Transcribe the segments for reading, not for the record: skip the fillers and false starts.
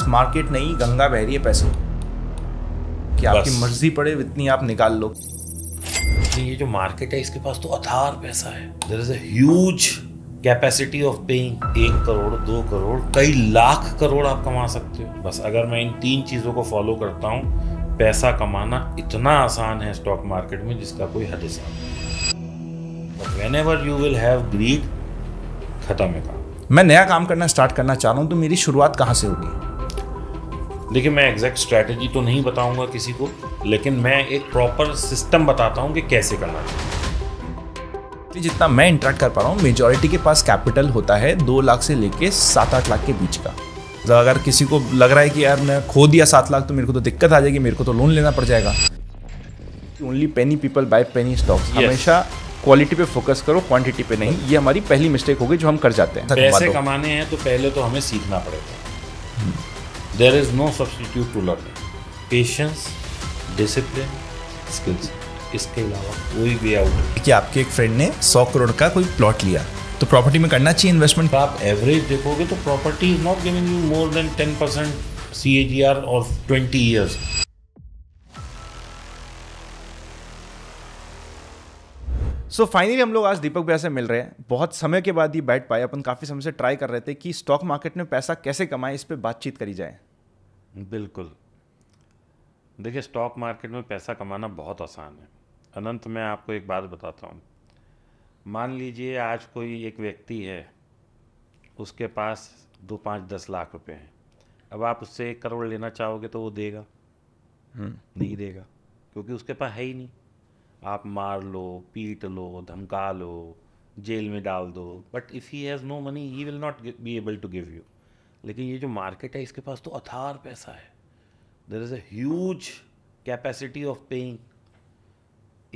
Market नहीं, गंगा बह रही है पैसों की, आपकी मर्जी पड़े इतनी आप निकाल लो। ये जो मार्केट है इसके पास तो अथार पैसा है। There is a huge capacity of paying. 1 crore 2 crore कई लाख करोड़ आप कमा सकते हो। बस अगर मैं इन 3 चीज़ों को फॉलो करता हूँ, पैसा कमाना इतना आसान है स्टॉक मार्केट में जिसका कोई हद हिसाब नहीं। But whenever you will have greed, खत्म है काम। मैं नया काम करना स्टार्ट करना चाह रहा हूँ, तो मेरी शुरुआत कहाँ से होगी? देखिए, मैं एग्जैक्ट स्ट्रैटेजी तो नहीं बताऊंगा किसी को, लेकिन मैं एक प्रॉपर सिस्टम बताता हूँ कि कैसे करना चाहिए। जितना मैं इंटरेक्ट कर पा रहा हूँ, मेजॉरिटी के पास कैपिटल होता है 2 लाख से लेके 7-8 लाख के बीच का। तो अगर किसी को लग रहा है कि यार मैं खो दिया 7 लाख तो मेरे को तो दिक्कत आ जाएगी, मेरे को तो लोन लेना पड़ जाएगा। ओनली पेनी पीपल बाय पेनी स्टॉक्स। हमेशा क्वालिटी पे फोकस करो, क्वांटिटी पे नहीं। ये हमारी पहली मिस्टेक होगी जो हम कर जाते हैं। पैसे कमाने हैं तो पहले तो हमें सीखना पड़ेगा। There is no substitute to learning. Patience, discipline, skills, इसके अलावा कोई वे आउट। कि आपके एक फ्रेंड ने 100 करोड़ का कोई प्लॉट लिया, तो प्रॉपर्टी में करना चाहिए इन्वेस्टमेंट। आप एवरेज देखोगे तो property is not giving you more than 10% CAGR और 20 ईयर्स। सो फाइनली हम लोग आज दीपक भैया से मिल रहे हैं। बहुत समय के बाद ही बैठ पाए। अपन काफ़ी समय से ट्राई कर रहे थे कि स्टॉक मार्केट में पैसा कैसे कमाएं, इस पे बातचीत करी जाए। बिल्कुल। देखिए, स्टॉक मार्केट में पैसा कमाना बहुत आसान है अनंत। मैं आपको एक बात बताता हूँ। मान लीजिए आज कोई एक व्यक्ति है, उसके पास 2, 5, 10 लाख रुपए हैं। अब आप उससे 1 करोड़ लेना चाहोगे तो वो देगा? नहीं देगा, क्योंकि उसके पास है ही नहीं। आप मार लो, पीट लो, धमका लो, जेल में डाल दो, but if he has no money he will not be able to give you. लेकिन ये जो मार्केट है इसके पास तो अथार पैसा है। There is a huge capacity of paying.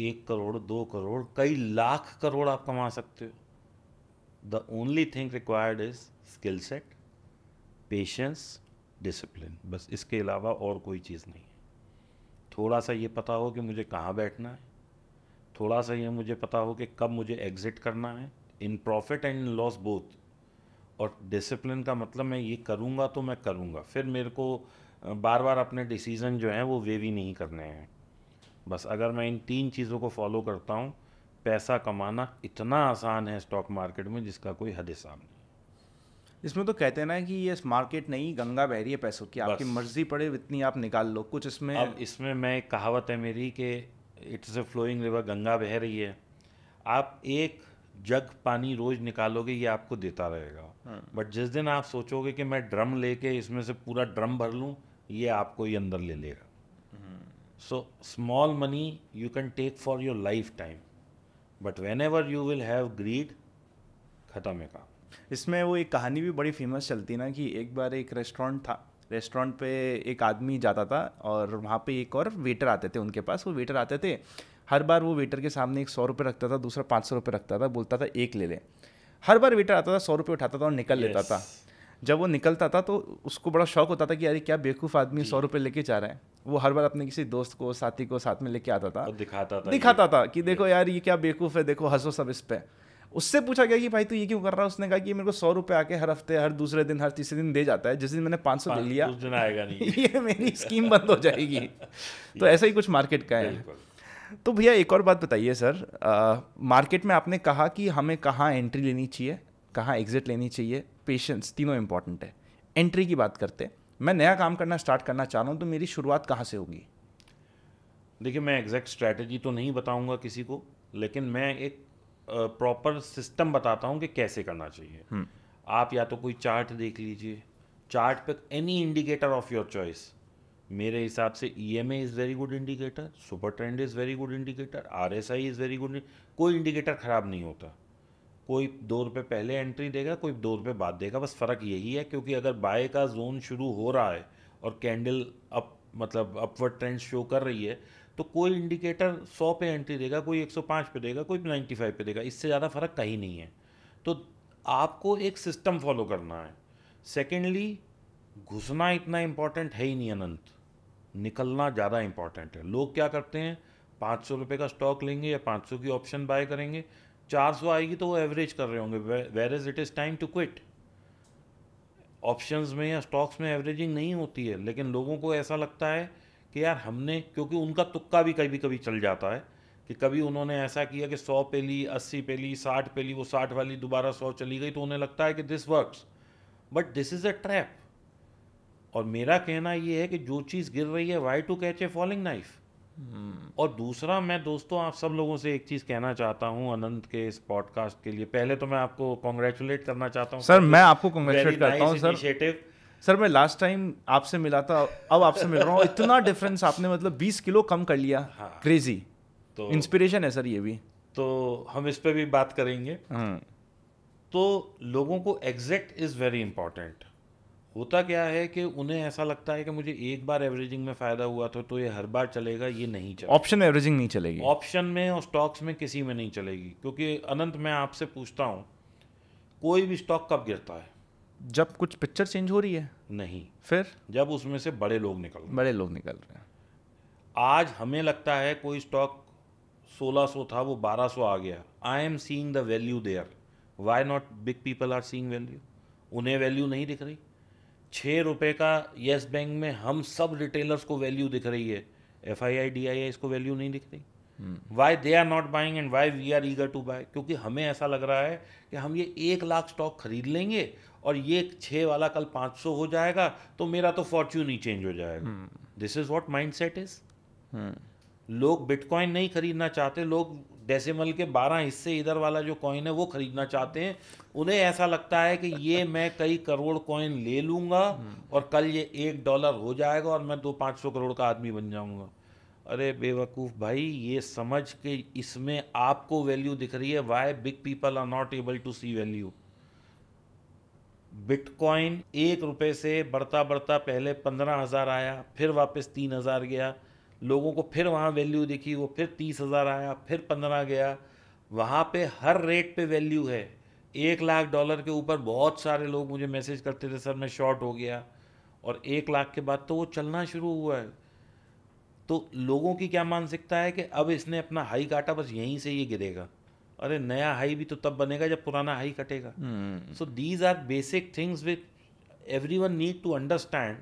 1 crore 2 crore कई लाख करोड़ आप कमा सकते हो। The only thing required is skill set, patience, discipline. बस इसके अलावा और कोई चीज़ नहीं है। थोड़ा सा ये पता हो कि मुझे कहाँ बैठना है, थोड़ा सा ये मुझे पता हो कि कब मुझे एग्जिट करना है, in profit and in loss both. और डिसिप्लिन का मतलब मैं ये करूँगा तो मैं करूँगा, फिर मेरे को बार बार अपने डिसीज़न जो हैं वो वेवी नहीं करने हैं। बस अगर मैं इन 3 चीज़ों को फॉलो करता हूँ, पैसा कमाना इतना आसान है स्टॉक मार्केट में जिसका कोई हद हिसाब नहीं। इसमें तो कहते हैं ना कि ये मार्केट नहीं, गंगा बह रही है पैसों की, आपकी मर्जी पड़े इतनी आप निकाल लो। कुछ इसमें अब इसमें मैं एक कहावत है मेरी कि it's a flowing river, Ganga बह रही है। आप एक जग पानी रोज निकालोगे, ये आपको देता रहेगा। बट जिस दिन आप सोचोगे कि मैं ड्रम लेके इसमें से पूरा ड्रम भर लूँ, ये आपको ही अंदर ले लेगा। So small money you can take for your lifetime, but whenever you will have greed, खत्म है काम। इसमें वो एक कहानी भी बड़ी फेमस चलती ना कि एक बार एक रेस्टोरेंट था, रेस्टोरेंट पे एक आदमी जाता था और वहाँ पे एक और वेटर आते थे उनके पास। वो वेटर आते थे, हर बार वो वेटर के सामने एक 100 रुपये रखता था, दूसरा 500 रुपये रखता था, बोलता था 1 ले ले। हर बार वेटर आता था, 100 रुपये उठाता था और निकल लेता था। जब वो निकलता था तो उसको बड़ा शौक होता था कि अरे क्या बेवकूफ़ आदमी 100 रुपये लेके जा रहा है। वो हर बार अपने किसी दोस्त को, साथी को साथ में लेके आता था, दिखाता था कि देखो यार ये क्या बेवकूफ़ है, देखो हंसो सब इस पे। उससे पूछा गया कि भाई तू ये क्यों कर रहा है? उसने कहा कि मेरे को 100 रुपये आके हर हफ्ते, हर दूसरे दिन, हर तीसरे दिन दे जाता है। जिस दिन मैंने 500 ले लिया, उस दिन आएगा नहीं। ये मेरी स्कीम बंद हो जाएगी। तो ऐसा ही कुछ मार्केट का है। तो भैया एक और बात बताइए सर, मार्केट में आपने कहा कि हमें कहाँ एंट्री लेनी चाहिए, कहाँ एग्जिट लेनी चाहिए, पेशेंस, तीनों इंपॉर्टेंट है। एंट्री की बात करते, मैं नया काम करना स्टार्ट करना चाह रहा हूँ, तो मेरी शुरुआत कहाँ से होगी? देखिए, मैं एग्जैक्ट स्ट्रैटेजी तो नहीं बताऊंगा किसी को, लेकिन मैं एक प्रॉपर सिस्टम बताता हूँ कि कैसे करना चाहिए। आप या तो कोई चार्ट देख लीजिए, चार्ट पे any indicator of your choice. मेरे हिसाब से EMA is very good indicator, super trend is very good indicator, RSI is very good. कोई इंडिकेटर ख़राब नहीं होता। कोई 2 रुपये पहले एंट्री देगा, कोई 2 रुपये बाद देगा। बस फ़र्क यही है, क्योंकि अगर बाय का जोन शुरू हो रहा है और कैंडल अप मतलब अपवर्ड ट्रेंड शो कर रही है, तो कोई इंडिकेटर 100 पे एंट्री देगा, कोई 105 पे देगा, कोई 95 पे देगा। इससे ज़्यादा फ़र्क कहीं नहीं है। तो आपको एक सिस्टम फॉलो करना है। सेकेंडली, घुसना इतना इम्पॉर्टेंट है ही नहीं अनंत, निकलना ज़्यादा इम्पॉर्टेंट है। लोग क्या करते हैं, 500 रुपये का स्टॉक लेंगे या 500 की ऑप्शन बाय करेंगे, 400 आएगी तो वो एवरेज कर रहे होंगे, where is it is time to quit. Options में या स्टॉक्स में एवरेजिंग नहीं होती है, लेकिन लोगों को ऐसा लगता है कि यार हमने, क्योंकि उनका तुक्का भी कभी कभी चल जाता है कि कभी उन्होंने ऐसा किया कि 100 पे ली, 80 पे ली, 60 पे ली, वो 60 वाली दोबारा 100 चली गई, तो उन्हें लगता है कि this works, but this is a trap. और मेरा कहना ये है कि जो चीज़ गिर रही है, why to catch a falling knife. और दूसरा, मैं दोस्तों आप सब लोगों से एक चीज़ कहना चाहता हूँ अनंत के इस पॉडकास्ट के लिए। पहले तो मैं आपको कॉन्ग्रेचुलेट करना चाहता हूँ सर, मैं आपको कॉन्ग्रेचुलेट करता हूँ सर। इनिशिएटिव। सर, मैं लास्ट टाइम आपसे मिला था, अब आपसे मिल रहा हूँ, इतना डिफरेंस आपने मतलब 20 किलो कम कर लिया। हाँ। क्रेजी। तो इंस्पिरेशन है सर ये भी। तो हम इस पे भी बात करेंगे। तो लोगों को एग्जैक्ट इज़ वेरी इंपॉर्टेंट। होता क्या है कि उन्हें ऐसा लगता है कि मुझे एक बार एवरेजिंग में फ़ायदा हुआ तो ये हर बार चलेगा, ये नहीं चलेगा। ऑप्शन एवरेजिंग नहीं चलेगी, ऑप्शन में और स्टॉक्स में किसी में नहीं चलेगी। क्योंकि अनंत, मैं आपसे पूछता हूँ, कोई भी स्टॉक कब गिरता है? जब कुछ पिक्चर चेंज हो रही है। नहीं, फिर जब उसमें से बड़े लोग निकल रहे हैं। बड़े लोग निकल रहे हैं। आज हमें लगता है कोई स्टॉक 1600 था, वो 1200 आ गया। I am seeing the value there. Why not big people are seeing value? उन्हें वैल्यू नहीं दिख रही। 6 रुपये का येस बैंक में हम सब रिटेलर्स को वैल्यू दिख रही है, FII DII इसको वैल्यू नहीं दिख रही। Why they are not buying and why we are eager to buy? क्योंकि हमें ऐसा लग रहा है कि हम ये 1 लाख स्टॉक खरीद लेंगे और ये 6 वाला कल 500 हो जाएगा, तो मेरा तो फॉर्च्यून ही चेंज हो जाएगा। This is what mind set is. लोग बिटकॉइन नहीं खरीदना चाहते, लोग डेसिमल के 12 हिस्से इधर वाला जो कॉइन है वो खरीदना चाहते हैं। उन्हें ऐसा लगता है कि ये मैं कई करोड़ कॉइन ले लूँगा और कल ये $1 हो जाएगा और मैं 200-500 करोड़ का आदमी बन जाऊँगा। अरे बेवकूफ़ भाई, ये समझ के इसमें आपको वैल्यू दिख रही है। Why big people are not able to see value? Bitcoin 1 रुपये से बढ़ता बढ़ता पहले 15,000 आया, फिर वापस 3,000 गया, लोगों को फिर वहाँ वैल्यू दिखी, वो फिर 30,000 आया, फिर 15 गया। वहाँ पे हर रेट पे वैल्यू है। $1 लाख के ऊपर बहुत सारे लोग मुझे मैसेज करते थे, सर मैं शॉर्ट हो गया, और 1 लाख के बाद तो वो चलना शुरू हुआ है। तो लोगों की क्या मानसिकता है कि अब इसने अपना हाई काटा, बस यहीं से ये गिरेगा। अरे नया हाई भी तो तब बनेगा जब पुराना हाई कटेगा। So these are basic things which everyone need to understand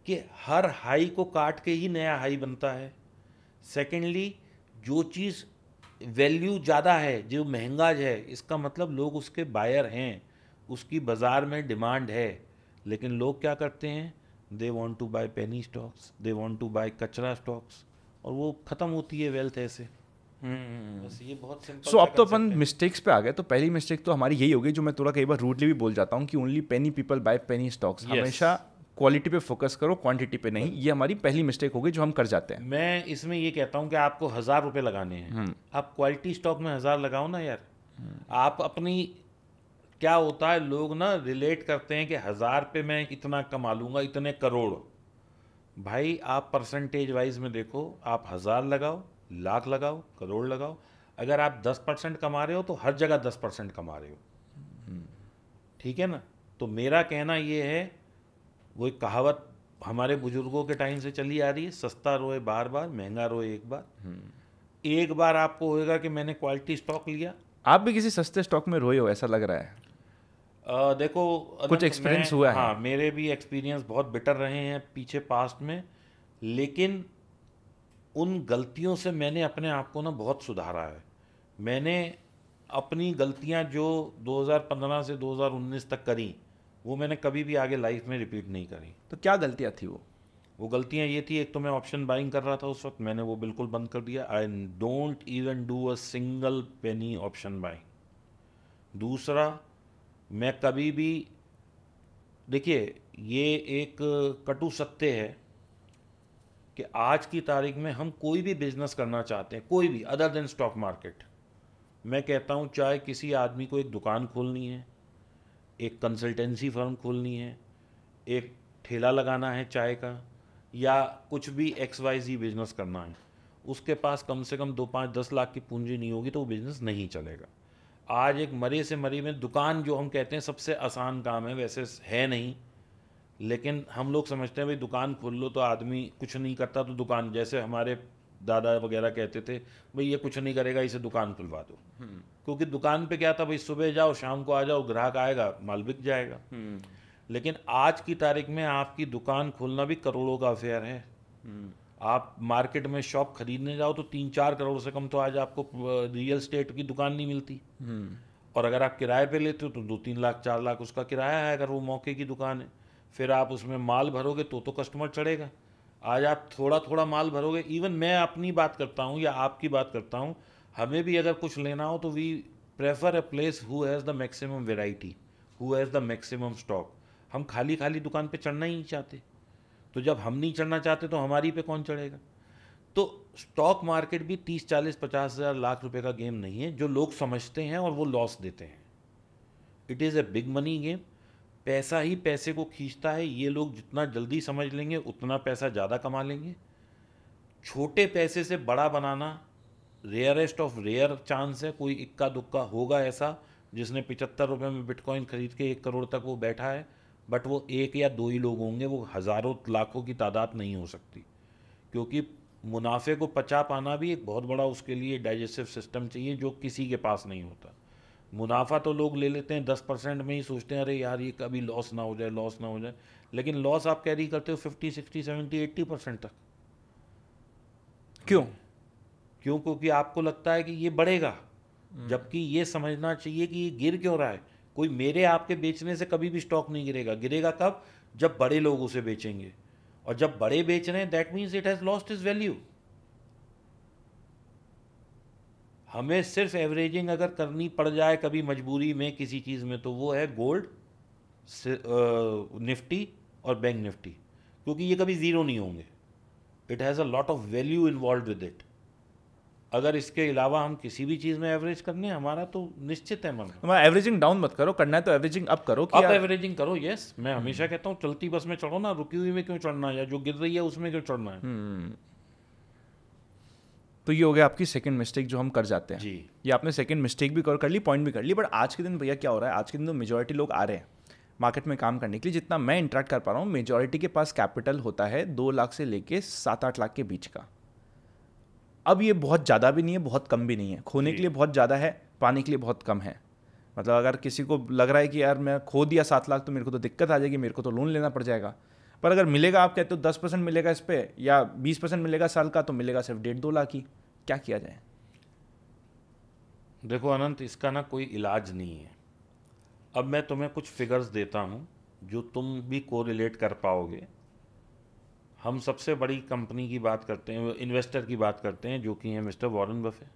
कि हर हाई को काट के ही नया हाई बनता है। सेकेंडली, जो चीज़ वैल्यू ज़्यादा है, जो महंगा है, इसका मतलब लोग उसके बायर हैं, उसकी बाज़ार में डिमांड है। लेकिन लोग क्या करते हैं? They want to buy penny stocks, they want to buy कचरा स्टॉक्स, और वो ख़त्म होती है वेल्थ ऐसे। बस ये बहुत सिंपल। सो अब तो अपन मिस्टेक्स पे आ गए। तो पहली मिस्टेक तो हमारी यही होगी, जो मैं थोड़ा कई बार रूडली भी बोल जाता हूँ, कि ओनली पेनी पीपल बाय पेनी स्टॉक्स। हमेशा क्वालिटी पे फोकस करो, क्वांटिटी पे नहीं। ये हमारी पहली मिस्टेक होगी जो हम कर जाते हैं। मैं इसमें ये कहता हूँ कि आपको 1,000 रुपये लगाने हैं, आप क्वालिटी स्टॉक में 1,000 लगाओ ना यार। आप अपनी, क्या होता है, लोग ना रिलेट करते हैं कि 1,000 पे मैं इतना कमा लूँगा, इतने करोड़। भाई आप परसेंटेज वाइज में देखो, आप 1,000 लगाओ, लाख लगाओ, करोड़ लगाओ। अगर आप 10% कमा रहे हो तो हर जगह 10% कमा रहे हो। ठीक है ना? तो मेरा कहना ये है, वो एक कहावत हमारे बुजुर्गों के टाइम से चली आ रही है, सस्ता रोए बार बार, महंगा रोए एक बार। एक बार आपको होएगा कि मैंने क्वालिटी स्टॉक लिया। आप भी किसी सस्ते स्टॉक में रोए हो, ऐसा लग रहा है। देखो कुछ एक्सपीरियंस हुआ है? हाँ, मेरे भी एक्सपीरियंस बहुत बिटर रहे हैं पीछे पास्ट में, लेकिन उन गलतियों से मैंने अपने आप को ना बहुत सुधारा है। मैंने अपनी गलतियां जो 2015 से 2019 तक करी, वो मैंने कभी भी आगे लाइफ में रिपीट नहीं करी। तो क्या गलतियाँ थी वो? वो गलतियां ये थी, एक तो मैं ऑप्शन बाइंग कर रहा था उस वक्त, मैंने वो बिल्कुल बंद कर दिया। I don't even do a single penny option buying. दूसरा, मैं कभी भी, देखिए ये एक कटु सत्य है कि आज की तारीख में हम कोई भी बिजनेस करना चाहते हैं, कोई भी अदर देन स्टॉक मार्केट, मैं कहता हूँ चाहे किसी आदमी को एक दुकान खोलनी है, एक कंसल्टेंसी फर्म खोलनी है, एक ठेला लगाना है चाय का, या कुछ भी XYZ बिजनेस करना है, उसके पास कम से कम 2, 5, 10 लाख की पूंजी नहीं होगी तो वो बिजनेस नहीं चलेगा। आज एक मरे से मरी में दुकान, जो हम कहते हैं सबसे आसान काम है, वैसे है नहीं, लेकिन हम लोग समझते हैं भाई दुकान खोल लो तो आदमी कुछ नहीं करता तो दुकान, जैसे हमारे दादा वगैरह कहते थे भाई ये कुछ नहीं करेगा, इसे दुकान खुलवा दो। क्योंकि दुकान पे क्या था भाई, सुबह जाओ शाम को आ जाओ, ग्राहक आएगा, माल बिक जाएगा। लेकिन आज की तारीख में आपकी दुकान खोलना भी करोड़ों का अफेयर है। आप मार्केट में शॉप खरीदने जाओ तो 3-4 करोड़ से कम तो आज आपको रियल स्टेट की दुकान नहीं मिलती। और अगर आप किराए पे लेते हो तो 2-3 लाख 4 लाख उसका किराया है, अगर वो मौके की दुकान है। फिर आप उसमें माल भरोगे तो कस्टमर चढ़ेगा। आज आप थोड़ा थोड़ा माल भरोगे, इवन मैं अपनी बात करता हूँ या आपकी बात करता हूँ, हमें भी अगर कुछ लेना हो तो we prefer a place who has the maximum variety, who has the maximum stock. हम खाली खाली दुकान पे चढ़ना ही नहीं चाहते। तो जब हम नहीं चढ़ना चाहते तो हमारी पे कौन चढ़ेगा? तो स्टॉक मार्केट भी 30-40-50 हज़ार लाख रुपए का गेम नहीं है जो लोग समझते हैं और वो लॉस देते हैं। It is a big money game. पैसा ही पैसे को खींचता है। ये लोग जितना जल्दी समझ लेंगे उतना पैसा ज़्यादा कमा लेंगे। छोटे पैसे से बड़ा बनाना रेयरेस्ट ऑफ रेयर चांस है। कोई इक्का दुक्का होगा ऐसा जिसने 75 रुपये में बिटकॉइन खरीद के 1 करोड़ तक वो बैठा है, बट वो 1 या 2 ही लोग होंगे, वो हज़ारों लाखों की तादाद नहीं हो सकती। क्योंकि मुनाफे को पचा पाना भी एक बहुत बड़ा उसके लिए डाइजेस्टिव सिस्टम चाहिए जो किसी के पास नहीं होता। मुनाफा तो लोग ले लेते हैं 10% में ही, सोचते हैं अरे यार ये कभी लॉस ना हो जाए, लॉस ना हो जाए। लेकिन लॉस आप कैरी करते हो 50-60-70-80% तक। क्यों? क्योंकि आपको लगता है कि ये बढ़ेगा, जबकि ये समझना चाहिए कि ये गिर क्यों रहा है। कोई मेरे आपके बेचने से कभी भी स्टॉक नहीं गिरेगा। गिरेगा कब? जब बड़े लोग उसे बेचेंगे, और जब बड़े बेच रहे हैं that means it has lost is value. हमें सिर्फ एवरेजिंग अगर करनी पड़ जाए कभी मजबूरी में किसी चीज़ में, तो वो है गोल्ड, निफ्टी और बैंक निफ्टी, क्योंकि ये कभी ज़ीरो नहीं होंगे। It has a lot of value involve with it. अगर इसके अलावा हम किसी भी चीज़ में एवरेज करने, हमारा तो निश्चित है मन। हमारा एवरेजिंग डाउन मत करो, करना है तो एवरेजिंग अप करो कि अब एवरेजिंग करो। यस, मैं हमेशा कहता हूँ चलती बस में चढ़ो ना, रुकी हुई में क्यों चढ़ना है, या जो गिर रही है उसमें क्यों चढ़ना है। तो ये हो गया आपकी सेकंड मिस्टेक जो हम कर जाते हैं जी। ये आपने सेकंड मिस्टेक भी कर ली, पॉइंट भी कर ली। बट आज के दिन भैया क्या हो रहा है, आज के दिन तो मेजोरिटी लोग आ रहे हैं मार्केट में काम करने के लिए। जितना मैं इंटरेक्ट कर पा रहा हूँ, मेजोरिटी के पास कैपिटल होता है 2 लाख से लेके 7-8 लाख के बीच का। अब ये बहुत ज़्यादा भी नहीं है, बहुत कम भी नहीं है। खोने के लिए बहुत ज़्यादा है, पाने के लिए बहुत कम है। मतलब अगर किसी को लग रहा है कि यार मैं खो दिया 7 लाख तो मेरे को तो दिक्कत आ जाएगी, मेरे को तो लोन लेना पड़ जाएगा। पर अगर मिलेगा, आप कहते हो 10% मिलेगा इस पर या 20% मिलेगा साल का, तो मिलेगा सिर्फ 1.5-2 लाख ही। क्या किया जाए? देखो अनंत, इसका ना कोई इलाज नहीं है। अब मैं तुम्हें कुछ फिगर्स देता हूँ जो तुम भी कोरिलेट कर पाओगे। हम सबसे बड़ी कंपनी की बात करते हैं, इन्वेस्टर की बात करते हैं, जो कि हैं मिस्टर वॉरेन बफे।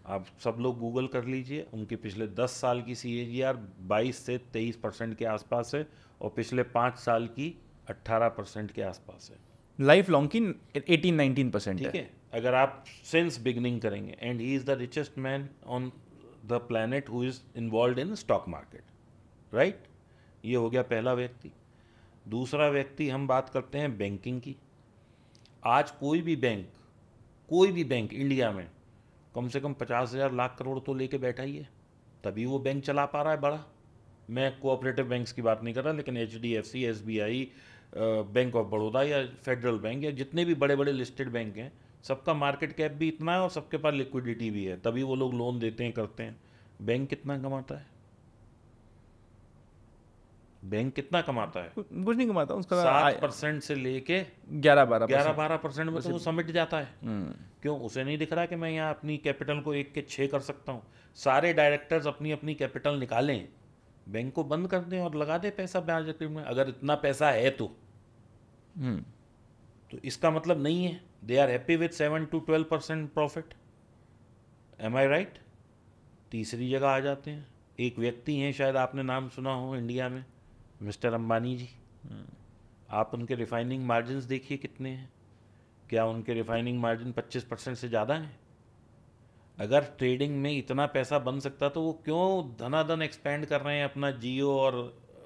आप सब लोग गूगल कर लीजिए, उनके पिछले 10 साल की CAGR 22 से 23% के आसपास है, और पिछले 5 साल की 18% के आसपास है। लाइफ लॉन्ग की 18-19% ठीक है। अगर आप सिंस बिगनिंग करेंगे, and he is the richest man on the planet who is involve in stock market, right. ये हो गया पहला व्यक्ति। दूसरा व्यक्ति, हम बात करते हैं बैंकिंग की। आज कोई भी बैंक इंडिया में कम से कम 50,000 लाख करोड़ तो लेके बैठा ही है, तभी वो बैंक चला पा रहा है बड़ा। मैं कोऑपरेटिव बैंक्स की बात नहीं कर रहा, लेकिन HDFC, SBI, bank of Baroda या फेडरल बैंक या जितने भी बड़े बड़े लिस्टेड बैंक हैं, सबका मार्केट कैप भी इतना है और सबके पास लिक्विडिटी भी है, तभी वो लोग लोन देते हैं, करते हैं। बैंक कितना कमाता है? बैंक कितना कमाता है? कुछ नहीं कमाता उसका। 7% से लेके 11-12% में तो वो समिट जाता है। क्यों? उसे नहीं दिख रहा कि मैं यहाँ अपनी कैपिटल को 1 के 6 कर सकता हूँ। सारे डायरेक्टर्स अपनी अपनी कैपिटल निकालें, बैंक को बंद कर दें और लगा दें पैसा ब्याज में, अगर इतना पैसा है तो। तो इसका मतलब नहीं है they are happy with 7-12% profit. Am I right? तीसरी जगह आ जाते हैं। एक व्यक्ति हैं, शायद आपने नाम सुना हो इंडिया में, मिस्टर अंबानी जी। आप उनके रिफाइनिंग मार्जिन्स देखिए कितने हैं। क्या उनके रिफाइनिंग मार्जिन 25% से ज़्यादा हैं? अगर ट्रेडिंग में इतना पैसा बन सकता तो वो क्यों धनाधन एक्सपेंड कर रहे हैं अपना जियो, और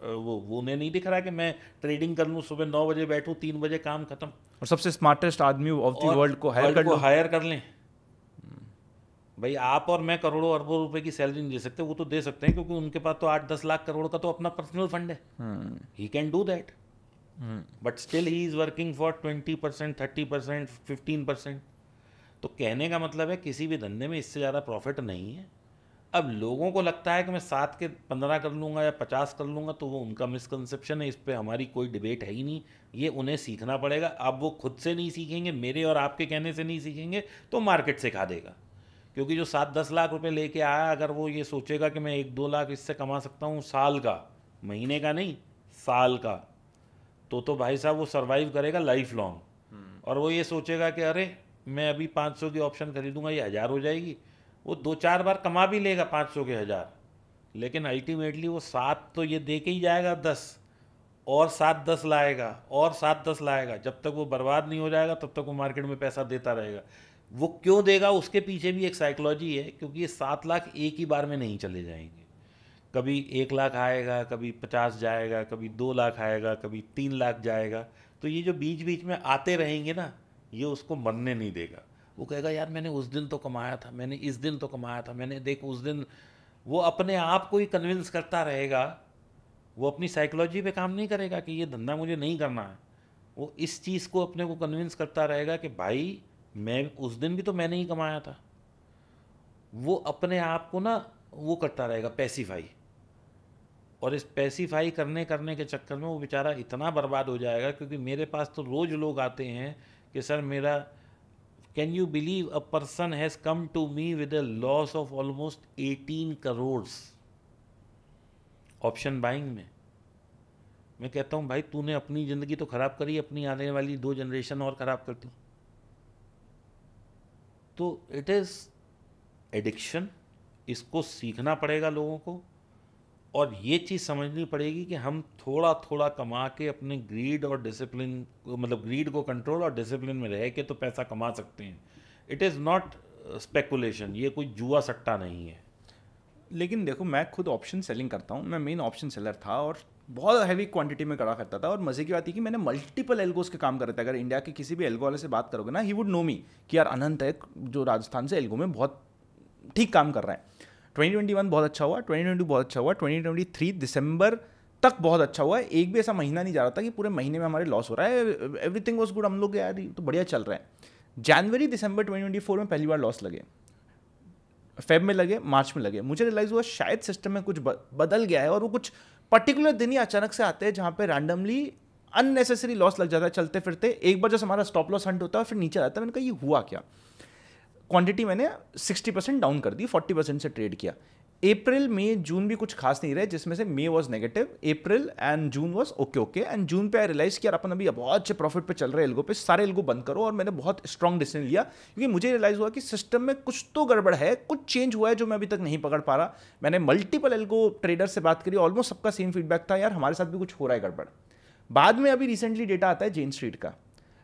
वो उन्हें नहीं दिख रहा कि मैं ट्रेडिंग कर लूँ, सुबह 9 बजे बैठूँ, 3 बजे काम खत्म, और सबसे स्मार्टेस्ट आदमी ऑफ द वर्ल्ड को हायर कर लें। भाई आप और मैं करोड़ों अरबों रुपए की सैलरी नहीं दे सकते, वो तो दे सकते हैं क्योंकि उनके पास तो 8-10 लाख करोड़ का तो अपना पर्सनल फंड है। He can do that, but still he is working for 20%, 30%, 15%। तो कहने का मतलब है किसी भी धंधे में इससे ज़्यादा प्रॉफिट नहीं है। अब लोगों को लगता है कि मैं 7 के 15 कर लूँगा या 50 कर लूँगा, तो वो उनका मिसकंसेप्शन है, इस पे हमारी कोई डिबेट है ही नहीं। ये उन्हें सीखना पड़ेगा। अब वो खुद से नहीं सीखेंगे, मेरे और आपके कहने से नहीं सीखेंगे, तो मार्केट सिखा देगा। क्योंकि जो 7-10 लाख रुपए लेके आया, अगर वो ये सोचेगा कि मैं 1-2 लाख इससे कमा सकता हूँ साल का, महीने का नहीं, साल का, तो भाई साहब वो सरवाइव करेगा लाइफ लॉन्ग। और वो ये सोचेगा कि अरे मैं अभी 500 की ऑप्शन खरीदूंगा, ये 1000 हो जाएगी, वो 2-4 बार कमा भी लेगा 500 के 1000, लेकिन अल्टीमेटली वो 7 तो ये दे के ही जाएगा 10, और 7-10 लाएगा, और 7-10 लाएगा। जब तक वो बर्बाद नहीं हो जाएगा तब तक वो मार्केट में पैसा देता रहेगा। वो क्यों देगा, उसके पीछे भी एक साइकोलॉजी है, क्योंकि ये 7 लाख एक ही बार में नहीं चले जाएंगे। कभी 1 लाख आएगा, कभी 50 जाएगा, कभी 2 लाख आएगा, कभी 3 लाख जाएगा। तो ये जो बीच बीच में आते रहेंगे ना, ये उसको मरने नहीं देगा। वो कहेगा यार मैंने उस दिन तो कमाया था, मैंने इस दिन तो कमाया था, मैंने देख उस दिन। वो अपने आप को ही कन्विंस करता रहेगा। वो अपनी साइकोलॉजी पे काम नहीं करेगा कि ये धंधा मुझे नहीं करना है। वो इस चीज़ को अपने को कन्विंस करता रहेगा कि भाई मैं उस दिन भी तो मैंने ही कमाया था। वो अपने आप को ना वो करता रहेगा पैसिफाई, और इस पैसिफाई करने करने के चक्कर में वो बेचारा इतना बर्बाद हो जाएगा। क्योंकि मेरे पास तो रोज़ लोग आते हैं कि सर मेरा, can you believe a person has come to me with a loss of almost 18 crore option buying में। मैं कहता हूँ भाई तूने अपनी ज़िंदगी तो ख़राब करी, अपनी आने वाली 2 जनरेशन और ख़राब करती। तो इट इज़ एडिक्शन, इसको सीखना पड़ेगा लोगों को। और ये चीज़ समझनी पड़ेगी कि हम थोड़ा थोड़ा कमा के अपने ग्रीड और डिसिप्लिन, मतलब ग्रीड को कंट्रोल और डिसिप्लिन में रह के तो पैसा कमा सकते हैं। इट इज़ नॉट स्पेकुलेशन, ये कोई जुआ सट्टा नहीं है। लेकिन देखो, मैं खुद ऑप्शन सेलिंग करता हूँ, मैं मेन ऑप्शन सेलर था और बहुत हैवी क्वांटिटी में करा करता था। और मज़े की बात ये कि मैंने मल्टीपल एल्गोस के काम करे थे। अगर इंडिया के किसी भी एल्गो वाले से बात करोगे ना, ही वुड नो मी कि यार अनंत है जो राजस्थान से एल्गो में बहुत ठीक काम कर रहा है। 2021 बहुत अच्छा हुआ, 2022 बहुत अच्छा हुआ, 2023 दिसंबर तक बहुत अच्छा हुआ है। एक भी ऐसा महीना नहीं जा रहा था कि पूरे महीने में हमारे लॉस हो रहा है। एवरीथिंग वॉज गुड, हम लोग यार तो बढ़िया चल रहा है। जनवरी दिसंबर 2024 में पहली बार लॉस लगे, फेब में लगे, मार्च में लगे। मुझे रियलाइज हुआ शायद सिस्टम में कुछ बदल गया है, और वो कुछ पर्टिकुलर दिन ही अचानक से आते हैं जहाँ पे रैंडमली अननेसेसरी लॉस लग जाता है चलते फिरते। एक बार जब हमारा स्टॉप लॉस हंट होता है फिर नीचे आता है। मैंने कहा ये हुआ क्या। क्वांटिटी मैंने 60% डाउन कर दी, 40% से ट्रेड किया। अप्रैल मई जून भी कुछ खास नहीं रहे, जिसमें से May was negative, April and June was okay okay. And June पे आई रियलाइज कि यार अपन अभी बहुत अच्छे प्रॉफिट पे चल रहे हैं एल्गो पे, सारे एल्गो बंद करो। और मैंने बहुत स्ट्रॉन्ग डिसीजन लिया, क्योंकि मुझे रियलाइज हुआ कि सिस्टम में कुछ तो गड़बड़ है, कुछ चेंज हुआ है जो मैं अभी तक नहीं पकड़ पा रहा। मैंने मल्टीपल एल्गो ट्रेडर से बात करी, ऑलमोस्ट सबका सेम फीडबैक था, यार हमारे साथ भी कुछ हो रहा है गड़बड़। बाद में अभी रिसेंटली डेटा आता है जेन स्ट्रीट का,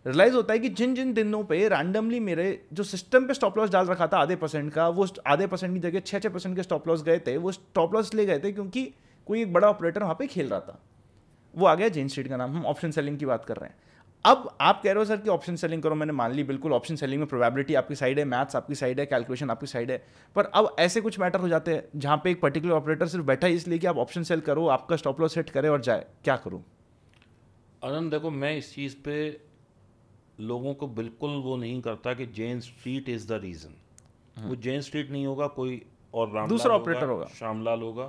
रियलाइज होता है कि जिन जिन दिनों पे रैंडमली मेरे जो सिस्टम पे स्टॉप लॉस डाल रखा था आधे परसेंट का, वो आधे परसेंट की जगह 6% के स्टॉप लॉस गए थे। वो स्टॉप लॉस ले गए थे क्योंकि कोई एक बड़ा ऑपरेटर वहाँ पे खेल रहा था, वो आ गया जेन स्ट्रीट का नाम। हम ऑप्शन सेलिंग की बात कर रहे हैं। अब आप कह रहे हो सर कि ऑप्शन सेलिंग करो, मैंने मान ली, बिल्कुल ऑप्शन सेलिंग में प्रोबेबिलिटी आपकी साइड है, मैथ्स आपकी साइड है, कैलकुलेशन आपकी साइड है। पर अब ऐसे कुछ मैटर हो जाते हैं जहाँ पे एक पर्टिकुलर ऑपरेटर सिर्फ बैठा है इसलिए कि आप ऑप्शन सेल करो, आपका स्टॉप लॉस सेट करे और जाए, क्या करूँ? आनंद देखो, मैं इस चीज़ पे लोगों को बिल्कुल वो नहीं करता कि जेन स्ट्रीट इज़ द रीज़न। वो जेन स्ट्रीट नहीं होगा, कोई और रामलाल दूसरा ऑपरेटर होगा, श्यामलाल होगा।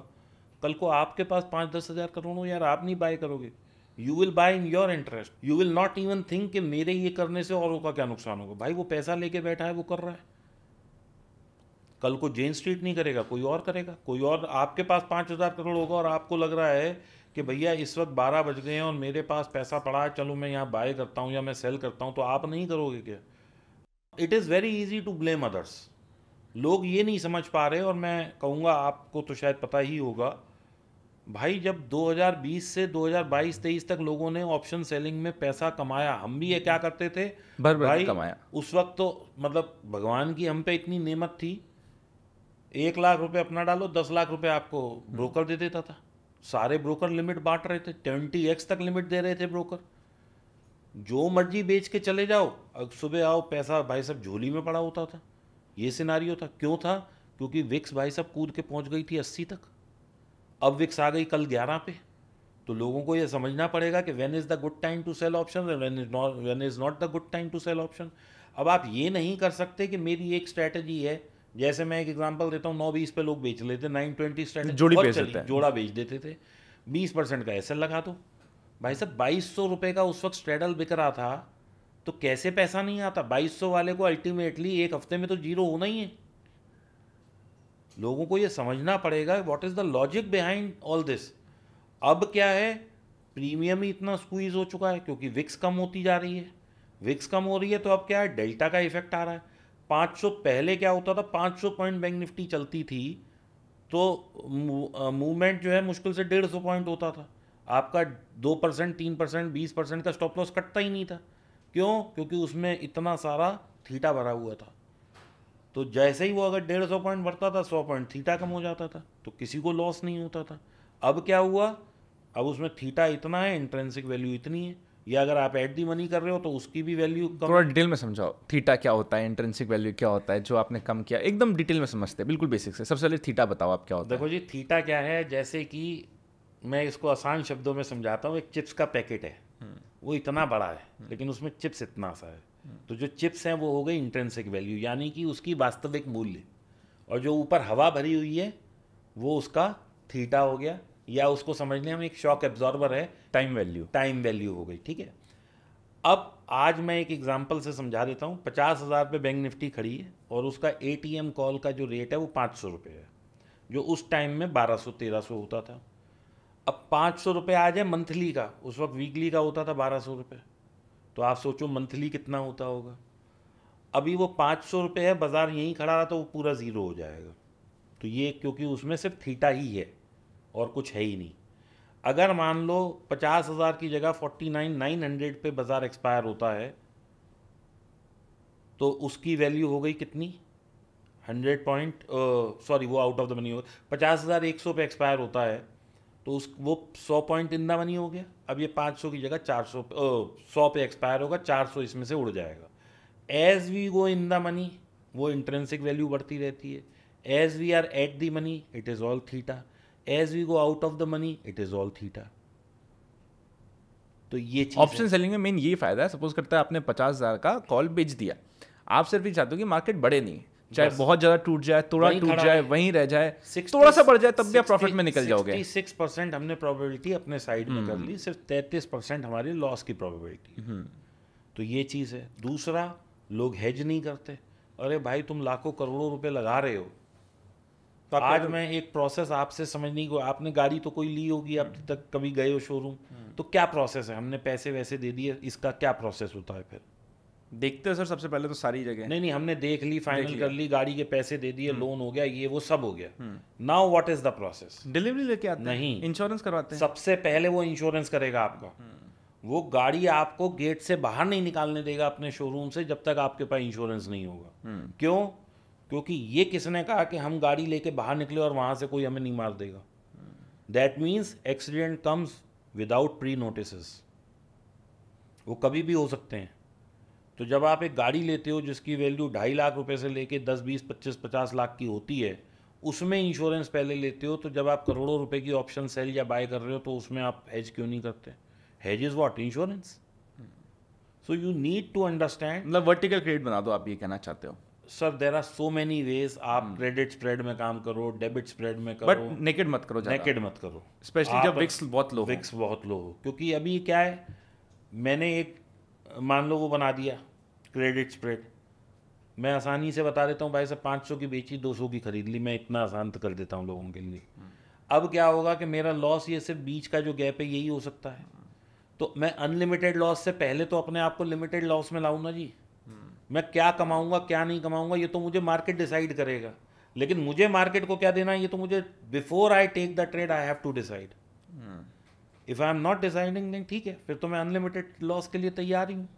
कल को आपके पास 5-10 हज़ार करोड़ हो, यार आप नहीं बाय करोगे। You will buy in your interest, you will not even think कि मेरे ये करने से औरों का क्या नुकसान होगा। भाई वो पैसा लेके बैठा है, वो कर रहा है। कल को जेन स्ट्रीट नहीं करेगा, कोई और करेगा। कोई और आपके पास 5,000 करोड़ होगा और आपको लग रहा है कि भैया इस वक्त 12 बज गए हैं और मेरे पास पैसा पड़ा है, चलो मैं यहाँ बाय करता हूँ या मैं सेल करता हूँ, तो आप नहीं करोगे क्या? It is very easy to blame others. लोग ये नहीं समझ पा रहे, और मैं कहूँगा आपको तो शायद पता ही होगा भाई, जब 2020 से 2022-23 तक लोगों ने ऑप्शन सेलिंग में पैसा कमाया, हम भी ये क्या करते थे भर भर भाई, के कमाया। उस वक्त तो मतलब भगवान की हम पे इतनी नेमत थी, 1 लाख रुपए अपना डालो, 10 लाख रुपए आपको ब्रोकर दे देता था। सारे ब्रोकर लिमिट बांट रहे थे, 20x तक लिमिट दे रहे थे ब्रोकर। जो मर्जी बेच के चले जाओ, अब सुबह आओ पैसा भाई साहब झोली में पड़ा होता था। ये सिनारियो था। क्यों था? क्योंकि विक्स भाई साहब कूद के पहुंच गई थी 80 तक। अब विक्स आ गई कल 11 पे। तो लोगों को ये समझना पड़ेगा कि when is the good time to sell option, when is not the good time to sell option. अब आप ये नहीं कर सकते कि मेरी एक स्ट्रैटेजी है जैसे मैं एक एग्जांपल देता हूँ, 9.20 पे लोग बेच लेते, 9.20 स्ट्रेटजी जोड़ी बहुत बेच चली, देते हैं। जोड़ा बेच देते थे, 20% का एसएल लगा दो। भाई साहब 2200 रुपये का उस वक्त स्ट्रेडल बिक रहा था, तो कैसे पैसा नहीं आता? 2200 वाले को अल्टीमेटली एक हफ्ते में तो जीरो होना ही है। लोगों को ये समझना पड़ेगा what is the logic behind all this. अब क्या है, प्रीमियम ही इतना स्क्वीज हो चुका है क्योंकि विक्स कम होती जा रही है, विक्स कम हो रही है तो अब क्या है, डेल्टा का इफेक्ट आ रहा है। 500 पहले क्या होता था, 500 पॉइंट बैंक निफ्टी चलती थी तो मूवमेंट जो है मुश्किल से 150 पॉइंट होता था, आपका 2%, 3%, 20% का स्टॉप लॉस कटता ही नहीं था। क्यों? क्योंकि उसमें इतना सारा थीटा भरा हुआ था। तो जैसे ही वो अगर 150 पॉइंट बढ़ता था, 100 पॉइंट थीटा कम हो जाता था, तो किसी को लॉस नहीं होता था। अब क्या हुआ, अब उसमें थीटा इतना है, इंट्रिंसिक वैल्यू इतनी है, या अगर आप एट दी मनी कर रहे हो तो उसकी भी वैल्यू कम थोड़ा है। डिटेल में समझाओ, थीटा क्या होता है, इंट्रिंसिक वैल्यू क्या होता है, जो आपने कम किया एकदम डिटेल में समझते हैं, बिल्कुल बेसिक से। सबसे पहले थीटा बताओ आप क्या होता है। देखो जी, थीटा क्या है, जैसे कि मैं इसको आसान शब्दों में समझाता हूँ। एक चिप्स का पैकेट है, वो इतना बड़ा है लेकिन उसमें चिप्स इतना सा है, तो जो चिप्स हैं वो हो गई इंट्रिंसिक वैल्यू, यानी कि उसकी वास्तविक मूल्य, और जो ऊपर हवा भरी हुई है वो उसका थीटा हो गया, या उसको समझने हम एक शॉक एब्जॉर्बर है, टाइम वैल्यू। टाइम वैल्यू हो गई। ठीक है, अब आज मैं एक एग्जांपल से समझा देता हूँ। 50,000 पे बैंक निफ्टी खड़ी है और उसका एटीएम कॉल का जो रेट है वो 500 रुपये है, जो उस टाइम में 1200-1300 होता था। अब 500 रुपये आ जाए मंथली का, उस वक्त वीकली का होता था 1200 रुपये, तो आप सोचो मंथली कितना होता होगा। अभी वो 500 रुपये है, बाजार यहीं खड़ा रहा तो वो पूरा ज़ीरो हो जाएगा। तो ये क्योंकि उसमें सिर्फ थीटा ही है और कुछ है ही नहीं। अगर मान लो 50,000 की जगह 49,900 पे बाजार एक्सपायर होता है, तो उसकी वैल्यू हो गई कितनी, 100 पॉइंट, सॉरी वो आउट ऑफ द मनी हो गया। 50,100 पे एक्सपायर होता है तो उस वो 100 पॉइंट इन द मनी हो गया। अब ये 500 की जगह 400 100 पे एक्सपायर होगा, 400 इसमें से उड़ जाएगा। As we go in the money, वो इंट्रिंसिक वैल्यू बढ़ती रहती है। As we are at the money, it is all theta. As we go out of the money, it is all theta. तो ये चीज़ ऑप्शन सेलिंग में main ये फायदा है, सपोज करता है आपने 50,000 का कॉल बेच दिया, आप सिर्फ ये चाहते हो कि मार्केट बढ़े नहीं, चाहे बस बहुत ज़्यादा टूट जाए, थोड़ा वहीं टूट खड़ा जाए, रहे। वहीं रह जाए, 60 थोड़ा सा बढ़ जाए तब भी आप प्रॉफिट में निकल जाओगे। 66% हमने प्रोबेबिलिटी अपने साइड में कर ली, सिर्फ 33% हमारी लॉस की प्रोबेबिलिटी। तो ये चीज़ है। दूसरा, लोग हेज नहीं करते। अरे भाई तुम लाखों करोड़ों रुपए लगा रहे हो, तो आज मैं एक प्रोसेस आपसे समझने को, आपने गाड़ी तो कोई ली होगी, अब तक कभी गए हो शोरूम, तो क्या प्रोसेस है, हमने पैसे वैसे दे दिए, इसका क्या प्रोसेस होता है फिर? देखते हैं सर सबसे पहले तो सारी जगह। नहीं, हमने देख ली, फाइनल लिया। कर ली, गाड़ी के पैसे दे दिए, लोन हो गया, ये वो सब हो गया। Now what is the process? Delivery लेके आते हैं, नहीं, इंश्योरेंस करवाते हैं। सबसे पहले वो इंश्योरेंस करेगा आपका। वो गाड़ी आपको गेट से बाहर नहीं निकालने देगा अपने शोरूम से जब तक आपके पास इंश्योरेंस नहीं होगा। क्यों? क्योंकि ये किसने कहा कि हम गाड़ी लेके बाहर निकले और वहां से कोई हमें नहीं मार देगा? That means accident comes without pre notice, वो कभी भी हो सकते हैं। तो जब आप एक गाड़ी लेते हो जिसकी वैल्यू 2.5 लाख रुपए से लेके 10, 20, 25, 50 लाख की होती है, उसमें इंश्योरेंस पहले लेते हो, तो जब आप करोड़ों रुपए की ऑप्शन सेल या बाय कर रहे हो तो उसमें आप हेज क्यों नहीं करते? Hedge is what? Insurance. So you need to understand. मतलब वर्टिकल क्रेडिट बना दो, आप ये कहना चाहते हो? Sir there are so many ways. आप क्रेडिट स्प्रेड में काम करो, डेबिट स्प्रेड में करो, बट नेकेड मत करो ज़्यादा। नेकेड मत करो, स्पेशली जब विक्स बहुत लो हो। विक्स बहुत लो हो। क्योंकि अभी क्या है, मैंने एक, मान लो वो बना दिया क्रेडिट स्प्रेड, मैं आसानी से बता देता हूँ भाई साहब, 500 की बेची, 200 की खरीद ली, मैं इतना आसान कर देता हूँ लोगों के लिए। अब क्या होगा कि मेरा लॉस, ये सिर्फ बीच का जो गैप है यही हो सकता है। तो मैं अनलिमिटेड लॉस से पहले तो अपने आप को लिमिटेड लॉस में लाऊं ना जी। मैं क्या कमाऊंगा क्या नहीं कमाऊंगा ये तो मुझे मार्केट डिसाइड करेगा, लेकिन मुझे मार्केट को क्या देना है ये तो मुझे, before I take the trade I have to decide. If I am not deciding, नहीं ठीक है, फिर तो मैं अनलिमिटेड लॉस के लिए तैयार ही हूँ।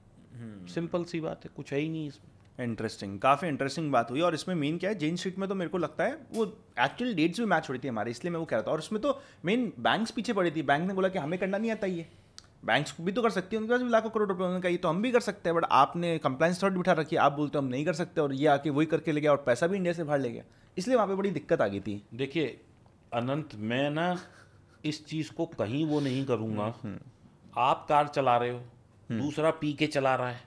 सिंपल सी बात है, कुछ है ही नहीं इसमें। इंटरेस्टिंग, काफ़ी इंटरेस्टिंग बात हुई। और इसमें मेन क्या है, जेन स्ट्रीट में तो मेरे को लगता है वो एक्चुअल डेट्स भी मैच हो रही थी हमारी, इसलिए मैं वो कह रहा था। और उसमें तो मेन बैंक्स पीछे पड़ी थी, बैंक ने बोला कि हमें करना नहीं आता ये, बैंक्स भी तो कर सकती है, उनके पास भी लाखों करोड़ रुपए, उन्होंने कहा ये तो हम भी कर सकते हैं, बट आपने कंप्लाइंस थॉट बिठा रखी है, आप बोलते हो हम नहीं कर सकते, और ये आके वही करके ले गया और पैसा भी इंडिया से बाहर ले गया, इसलिए वहाँ पे बड़ी दिक्कत आ गई थी। देखिए अनंत, मैं ना इस चीज़ को कहीं वो नहीं करूँगा। आप कार चला रहे हो, दूसरा पी के चला रहा है,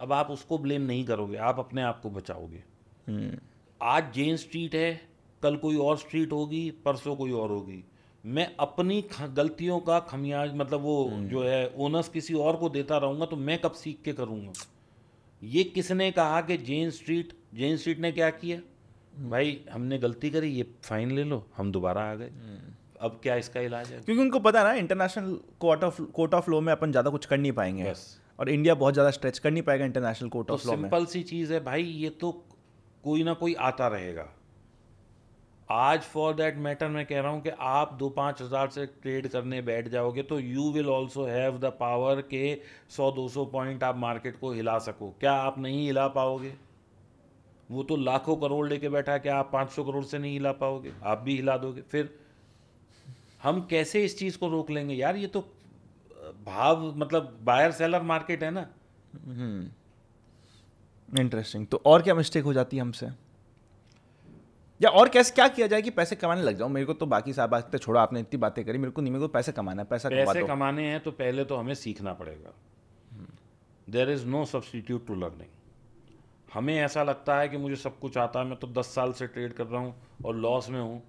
अब आप उसको ब्लेम नहीं करोगे, आप अपने आप को बचाओगे। आज जेन स्ट्रीट है, कल कोई और स्ट्रीट होगी, परसों कोई और होगी। मैं अपनी गलतियों का खमियाज मतलब वो जो है ओनस किसी और को देता रहूँगा तो मैं कब सीख के करूँगा। ये किसने कहा कि जेन स्ट्रीट ने क्या किया? भाई हमने गलती करी, ये फाइन ले लो, हम दोबारा आ गए। अब क्या इसका इलाज है? क्योंकि उनको पता है ना इंटरनेशनल कोर्ट ऑफ लॉ में अपन ज़्यादा कुछ कर नहीं पाएंगे, बस। और इंडिया बहुत ज़्यादा स्ट्रेच कर नहीं पाएगा इंटरनेशनल कोर्ट तो ऑफ लॉ में। सिंपल सी चीज़ है भाई, ये तो कोई ना कोई आता रहेगा। आज फॉर दैट मैटर मैं कह रहा हूँ कि आप 2-5 हज़ार से ट्रेड करने बैठ जाओगे तो you will also have the power के 100-200 पॉइंट आप मार्केट को हिला सको। क्या आप नहीं हिला पाओगे? वो तो लाखों करोड़ लेके बैठा है, क्या आप 500 करोड़ से नहीं हिला पाओगे? आप भी हिला दोगे। फिर हम कैसे इस चीज़ को रोक लेंगे यार? ये तो भाव मतलब बायर सेलर मार्केट है ना। इंटरेस्टिंग। तो और क्या मिस्टेक हो जाती है हमसे, या और कैसे क्या किया जाए कि पैसे कमाने लग जाओ? मेरे को तो बाकी सारी बातें छोड़ो, आपने इतनी बातें करी, मेरे को नहीं, मेरे को पैसे कमाना है, पैसा कमा पैसे दो। कमाने हैं तो पहले तो हमें सीखना पड़ेगा। There is no substitute to learning. हमें ऐसा लगता है कि मुझे सब कुछ आता है, मैं तो 10 साल से ट्रेड कर रहा हूँ और लॉस में हूँ,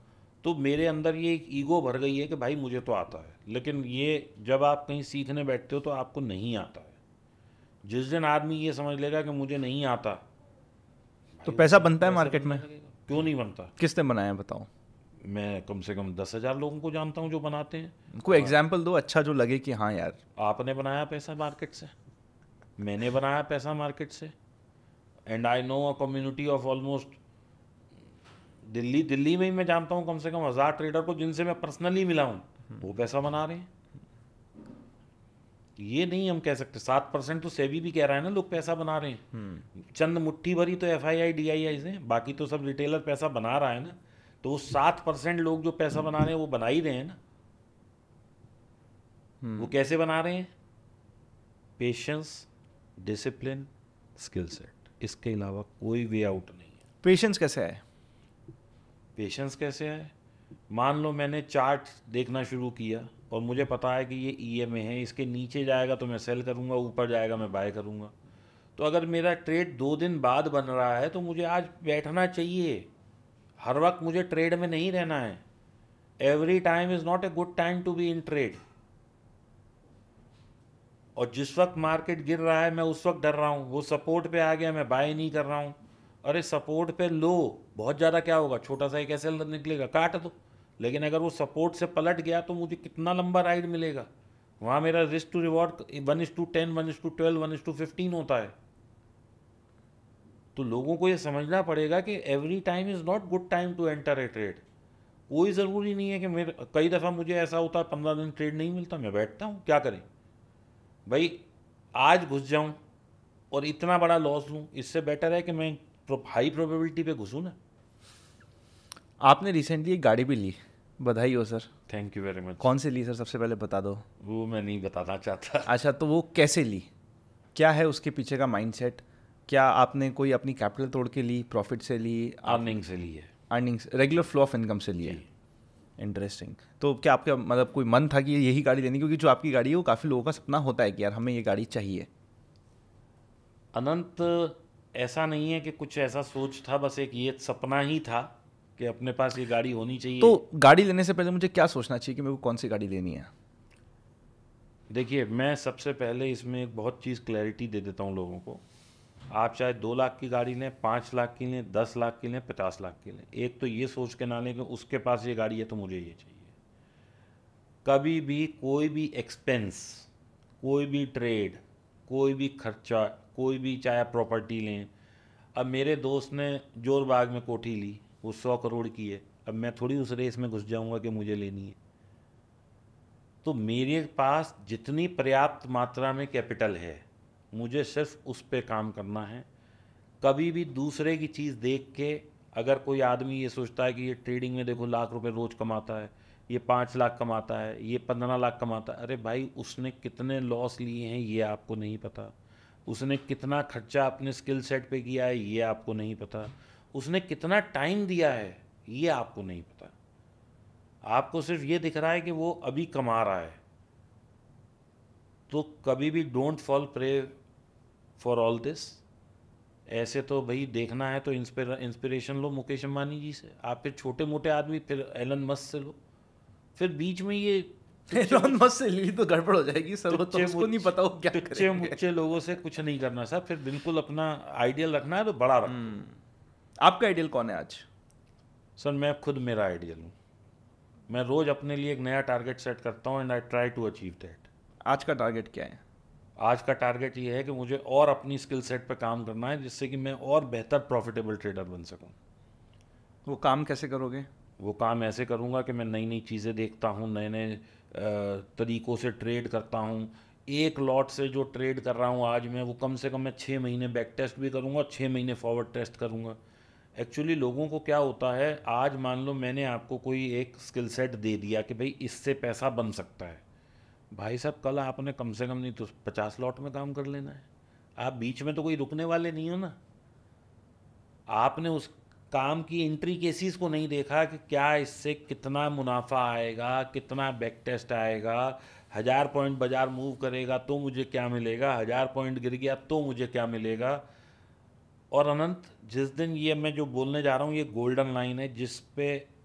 तो मेरे अंदर ये एक ईगो भर गई है कि भाई मुझे तो आता है। लेकिन ये जब आप कहीं सीखने बैठते हो तो आपको नहीं आता है। जिस दिन आदमी ये समझ लेगा कि मुझे नहीं आता, तो भाई पैसा उस दिन बनता है पैसे मार्केट बनने में? लगेगा। क्यों नहीं बनता? किसने बनाया है बताओ? मैं कम से कम 10,000 लोगों को जानता हूँ जो बनाते हैं। कोई एग्जाम्पल दो अच्छा जो लगे कि हाँ यार। आपने बनाया पैसा मार्केट से, मैंने बनाया पैसा मार्केट से, and I know a community of almost Delhi में ही मैं जानता हूँ कम से कम 1000 ट्रेडर को जिनसे मैं पर्सनली मिला हूँ, वो पैसा बना रहे हैं। ये नहीं हम कह सकते 7% तो सेबी भी कह रहा है ना लोग पैसा बना रहे हैं। चंद मुट्ठी भरी तो FII DII से, बाकी तो सब रिटेलर पैसा बना रहा है ना। तो वो 7% लोग जो पैसा बना रहे हैं वो बना ही रहे हैं ना। वो कैसे बना रहे हैं? पेशेंस, डिसिप्लिन, स्किल सेट, इसके अलावा कोई वे आउट नहीं है। पेशेंस कैसे है? पेशेंस कैसे है? मान लो मैंने चार्ट देखना शुरू किया और मुझे पता है कि ये EMA है, इसके नीचे जाएगा तो मैं सेल करूँगा, ऊपर जाएगा मैं बाय करूँगा। तो अगर मेरा ट्रेड 2 दिन बाद बन रहा है तो मुझे आज बैठना चाहिए। हर वक्त मुझे ट्रेड में नहीं रहना है। Every time is not a good time to be in trade. और जिस वक्त मार्केट गिर रहा है मैं उस वक्त डर रहा हूँ, वो सपोर्ट पे आ गया मैं बाय नहीं कर रहा हूँ। अरे सपोर्ट पे लो बहुत ज़्यादा क्या होगा, छोटा सा एक ऐसे निकलेगा, काट दो। लेकिन अगर वो सपोर्ट से पलट गया तो मुझे कितना लंबा राइड मिलेगा? वहाँ मेरा रिस्क टू रिवॉर्ड 1:10, 1:12, 1:15 होता है। तो लोगों को ये समझना पड़ेगा कि every time is not good time to enter a trade. कोई ज़रूरी नहीं है कि मेरे कई दफ़ा मुझे ऐसा होता है 15 दिन ट्रेड नहीं मिलता, मैं बैठता हूँ, क्या करें भाई? आज घुस जाऊँ और इतना बड़ा लॉस लूँ, इससे बेटर है कि मैं हाई प्रोबेबिलिटी पे घुसूँ ना। आपने रिसेंटली एक गाड़ी भी ली, बधाई हो sir. Thank you very much. कौन सी ली सर, सबसे पहले बता दो। वो मैं नहीं बताना चाहता। अच्छा, तो वो कैसे ली, क्या है उसके पीछे का माइंडसेट? क्या आपने कोई अपनी कैपिटल तोड़ के ली, प्रॉफिट से ली, अर्निंग से ली है? Earnings, regular flow of income से ली है। इंटरेस्टिंग। तो क्या आपका मतलब कोई मन था कि यही गाड़ी लेनी? क्योंकि जो आपकी गाड़ी है वो काफ़ी लोगों का सपना होता है कि यार हमें ये गाड़ी चाहिए। अनंत, ऐसा नहीं है कि कुछ ऐसा सोच था, बस एक ये सपना ही था कि अपने पास ये गाड़ी होनी चाहिए। तो गाड़ी लेने से पहले मुझे क्या सोचना चाहिए कि मेरे को कौन सी गाड़ी लेनी है? देखिए, मैं सबसे पहले इसमें एक बहुत चीज़ क्लैरिटी दे देता हूँ लोगों को। आप चाहे 2 लाख की गाड़ी लें, 5 लाख की लें, 10 लाख की लें, 50 लाख की लें, एक तो ये सोच के ना लें कि उसके पास ये गाड़ी है तो मुझे ये चाहिए। कभी भी कोई भी एक्सपेंस, कोई भी ट्रेड, कोई भी खर्चा, कोई भी चाहे प्रॉपर्टी लें। अब मेरे दोस्त ने जोरबाग में कोठी ली, वो 100 करोड़ की है। अब मैं थोड़ी उस रेस में घुस जाऊंगा कि मुझे लेनी है। तो मेरे पास जितनी पर्याप्त मात्रा में कैपिटल है, मुझे सिर्फ उस पे काम करना है। कभी भी दूसरे की चीज़ देख के अगर कोई आदमी ये सोचता है कि ये ट्रेडिंग में देखो लाख रुपए रोज़ कमाता है, ये 5 लाख कमाता है, ये 15 लाख कमाता है, अरे भाई उसने कितने लॉस लिए हैं ये आपको नहीं पता। उसने कितना खर्चा अपने स्किल सेट पे किया है ये आपको नहीं पता। उसने कितना टाइम दिया है ये आपको नहीं पता। आपको सिर्फ ये दिख रहा है कि वो अभी कमा रहा है। तो कभी भी don't fall prey for all this. ऐसे तो भाई देखना है तो इंस्पिरेशन लो मुकेश अंबानी जी से, आप फिर छोटे मोटे आदमी फिर एलन मस्क से लो, फिर बीच में ये एलॉन मस्क से ली तो गड़बड़ हो जाएगी सर, वो तो उसको नहीं पता वो क्या टुच्चे करेंगे। मुच्चे लोगों से कुछ नहीं करना सर, फिर बिल्कुल अपना आइडियल रखना है तो बड़ा रखो। आपका आइडियल कौन है आज? सर मैं खुद मेरा आइडियल हूँ, मैं रोज अपने लिए एक नया टारगेट सेट करता हूँ and I try to achieve that. आज का टारगेट क्या है? आज का टारगेट ये है कि मुझे और अपनी स्किल सेट पर काम करना है जिससे कि मैं और बेहतर प्रॉफिटेबल ट्रेडर बन सकूँ। वो काम कैसे करोगे? वो काम ऐसे करूँगा कि मैं नई नई चीज़ें देखता हूँ, नए नए तरीक़ों से ट्रेड करता हूँ। एक लॉट से जो ट्रेड कर रहा हूँ आज मैं कम से कम मैं 6 महीने बैक टेस्ट भी करूँगा, 6 महीने फॉरवर्ड टेस्ट करूँगा। एक्चुअली लोगों को क्या होता है, आज मान लो मैंने आपको कोई एक स्किल सेट दे दिया कि भाई इससे पैसा बन सकता है, भाई साहब कल आपने कम से कम नहीं तो 50 लॉट में काम कर लेना है। आप बीच में तो कोई रुकने वाले नहीं हो ना। आपने उस काम की एंट्री केसेस को नहीं देखा कि क्या इससे कितना मुनाफा आएगा, कितना बैक टेस्ट आएगा, 1000 पॉइंट बाजार मूव करेगा तो मुझे क्या मिलेगा, 1000 पॉइंट गिर गया तो मुझे क्या मिलेगा। और अनंत, जिस दिन ये मैं जो बोलने जा रहा हूँ ये गोल्डन लाइन है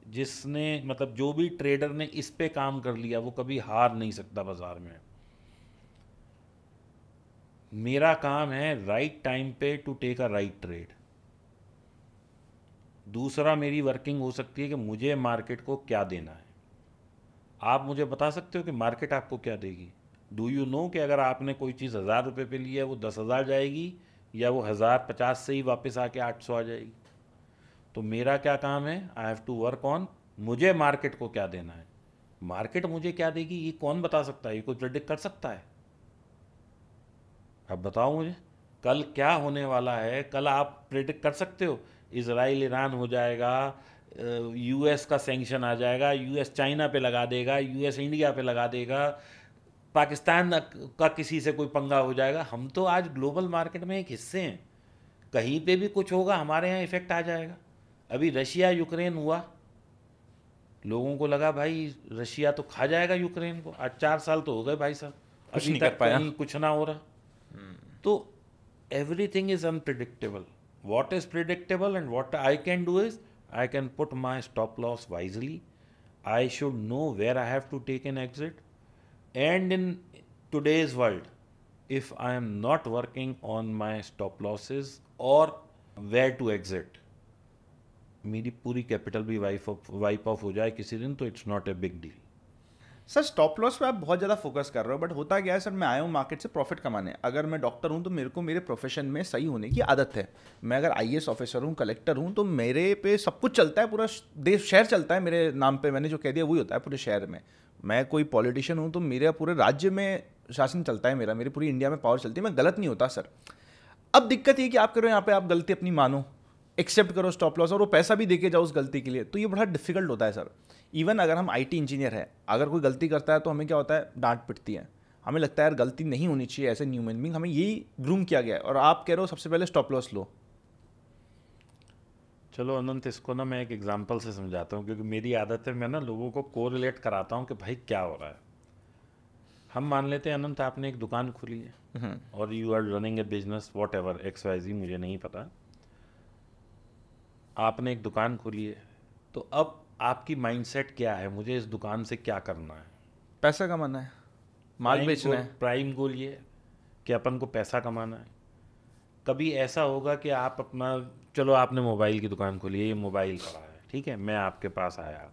जिसने मतलब जो भी ट्रेडर ने इस पे काम कर लिया वो कभी हार नहीं सकता बाजार में। मेरा काम है राइट टाइम पे to take a right trade. दूसरा मेरी वर्किंग हो सकती है कि मुझे मार्केट को क्या देना है। आप मुझे बता सकते हो कि मार्केट आपको क्या देगी? डू यू नो कि अगर आपने कोई चीज़ 1000 रुपये पे ली है वो 10,000 जाएगी या वो 1050 से ही वापस आके 800 आ जाएगी? तो मेरा क्या काम है, I have to work on मुझे मार्केट को क्या देना है। मार्केट मुझे क्या देगी ये कौन बता सकता है? ये कोई प्रेडिक्ट कर सकता है? अब बताओ मुझे कल क्या होने वाला है, कल आप प्रेडिक्ट कर सकते हो? इजराइल ईरान हो जाएगा, यूएस का सैंक्शन आ जाएगा, यूएस चाइना पे लगा देगा, यूएस इंडिया पे लगा देगा, पाकिस्तान का किसी से कोई पंगा हो जाएगा। हम तो आज ग्लोबल मार्केट में एक हिस्से हैं, कहीं पे भी कुछ होगा हमारे यहाँ इफेक्ट आ जाएगा। अभी रशिया यूक्रेन हुआ, लोगों को लगा भाई रशिया तो खा जाएगा यूक्रेन को, आज 4 साल तो हो गए भाई साहब, कुछ अभी नहीं कर तक पाया। कहीं कुछ ना हो रहा। तो everything is unpredictable. What is predictable and what I can do is I can put my stop loss wisely. I should know where I have to take an exit. And in today's world, if I am not working on my stop losses or where to exit, मेरी पूरी capital भी wipe off हो जाए किसी दिन तो it's not a big deal. Sir stop loss पे आप बहुत ज़्यादा फोकस कर रहे हो, बट होता क्या है सर, मैं आया हूँ मार्केट से प्रॉफिट कमाने। अगर मैं डॉक्टर हूँ तो मेरे को मेरे प्रोफेशन में सही होने की आदत है। मैं अगर आईएएस ऑफिसर हूँ, कलेक्टर हूँ, तो मेरे पे सब कुछ चलता है, पूरा देश शहर चलता है मेरे नाम पे। मैंने जो कह दिया वही होता है पूरे शहर में। मैं कोई पॉलिटिशियन हूँ तो मेरे पूरे राज्य में शासन चलता है मेरा, मेरी पूरी इंडिया में पावर चलती है, मैं गलत नहीं होता सर। अब दिक्कत ये कि आप करो यहाँ पे, आप गलती अपनी मानो, एक्सेप्ट करो स्टॉप लॉस और वो पैसा भी देके जाओ उस गलती के लिए, तो ये बड़ा डिफिकल्ट होता है सर। इवन अगर हम आईटी इंजीनियर है, अगर कोई गलती करता है तो हमें क्या होता है, डांट पिटती है, हमें लगता है यार गलती नहीं होनी चाहिए, ऐसे ह्यूमन बीइंग हमें यही ग्रूम किया गया है। और आप कह रहे हो सबसे पहले स्टॉप लॉस लो। चलो अनंत, इसको ना मैं एक एग्जांपल से समझाता हूँ, क्योंकि मेरी आदत है मैं ना लोगों को कोरिलेट कराता हूँ कि भाई क्या हो रहा है। हम मान लेते हैं अनंत आपने एक दुकान खोली है और you are running a business whatever XYZ, मुझे नहीं पता, आपने एक दुकान खोली है। तो अब आपकी माइंडसेट क्या है, मुझे इस दुकान से क्या करना है? पैसा कमाना है, माल बेचना है। प्राइम गोल ये है कि अपन को पैसा कमाना है। कभी ऐसा होगा कि आप अपना, चलो आपने मोबाइल की दुकान खोली है, ये मोबाइल पड़ा है, ठीक है, मैं आपके पास आया,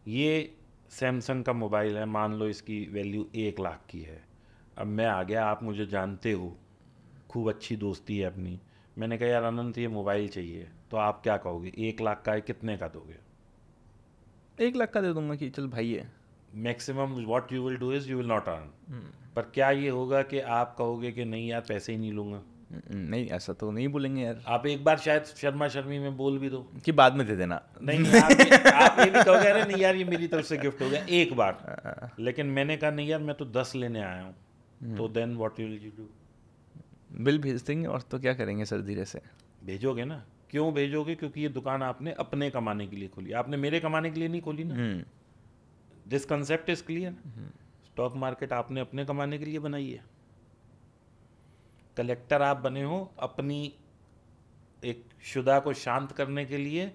ये सैमसंग का मोबाइल है, मान लो इसकी वैल्यू 1 लाख की है। अब मैं आ गया, आप मुझे जानते हो, खूब अच्छी दोस्ती है अपनी, मैंने कहा यार अनंत ये मोबाइल चाहिए, तो आप क्या कहोगे, 1 लाख का है, कितने का दोगे? 1 लाख का दे दूंगा कि चल भाई है। Maximum what you will do is you will not earn. पर क्या ये होगा कि आप कहोगे कि नहीं यार पैसे ही नहीं लूँगा? नहीं, ऐसा तो नहीं बोलेंगे यार। आप एक बार शायद शर्मा शर्मी में बोल भी दो कि बाद में दे देना। नहीं, आप ये भी कहोगे अरे नहीं यार ये मेरी तरफ से गिफ्ट हो गया एक बार, लेकिन मैंने कहा नहीं यार मैं तो 10 लेने आया हूँ, तो then what will you do? Bill भेज देंगे, और तो क्या करेंगे सर, धीरे से भेजोगे ना। क्यों भेजोगे? क्योंकि ये दुकान आपने अपने कमाने के लिए खोली, आपने मेरे कमाने के लिए नहीं खोली ना। This concept is clear. Stock market आपने अपने कमाने के लिए बनाई है। कलेक्टर आप बने हो अपनी एक शुदा को शांत करने के लिए,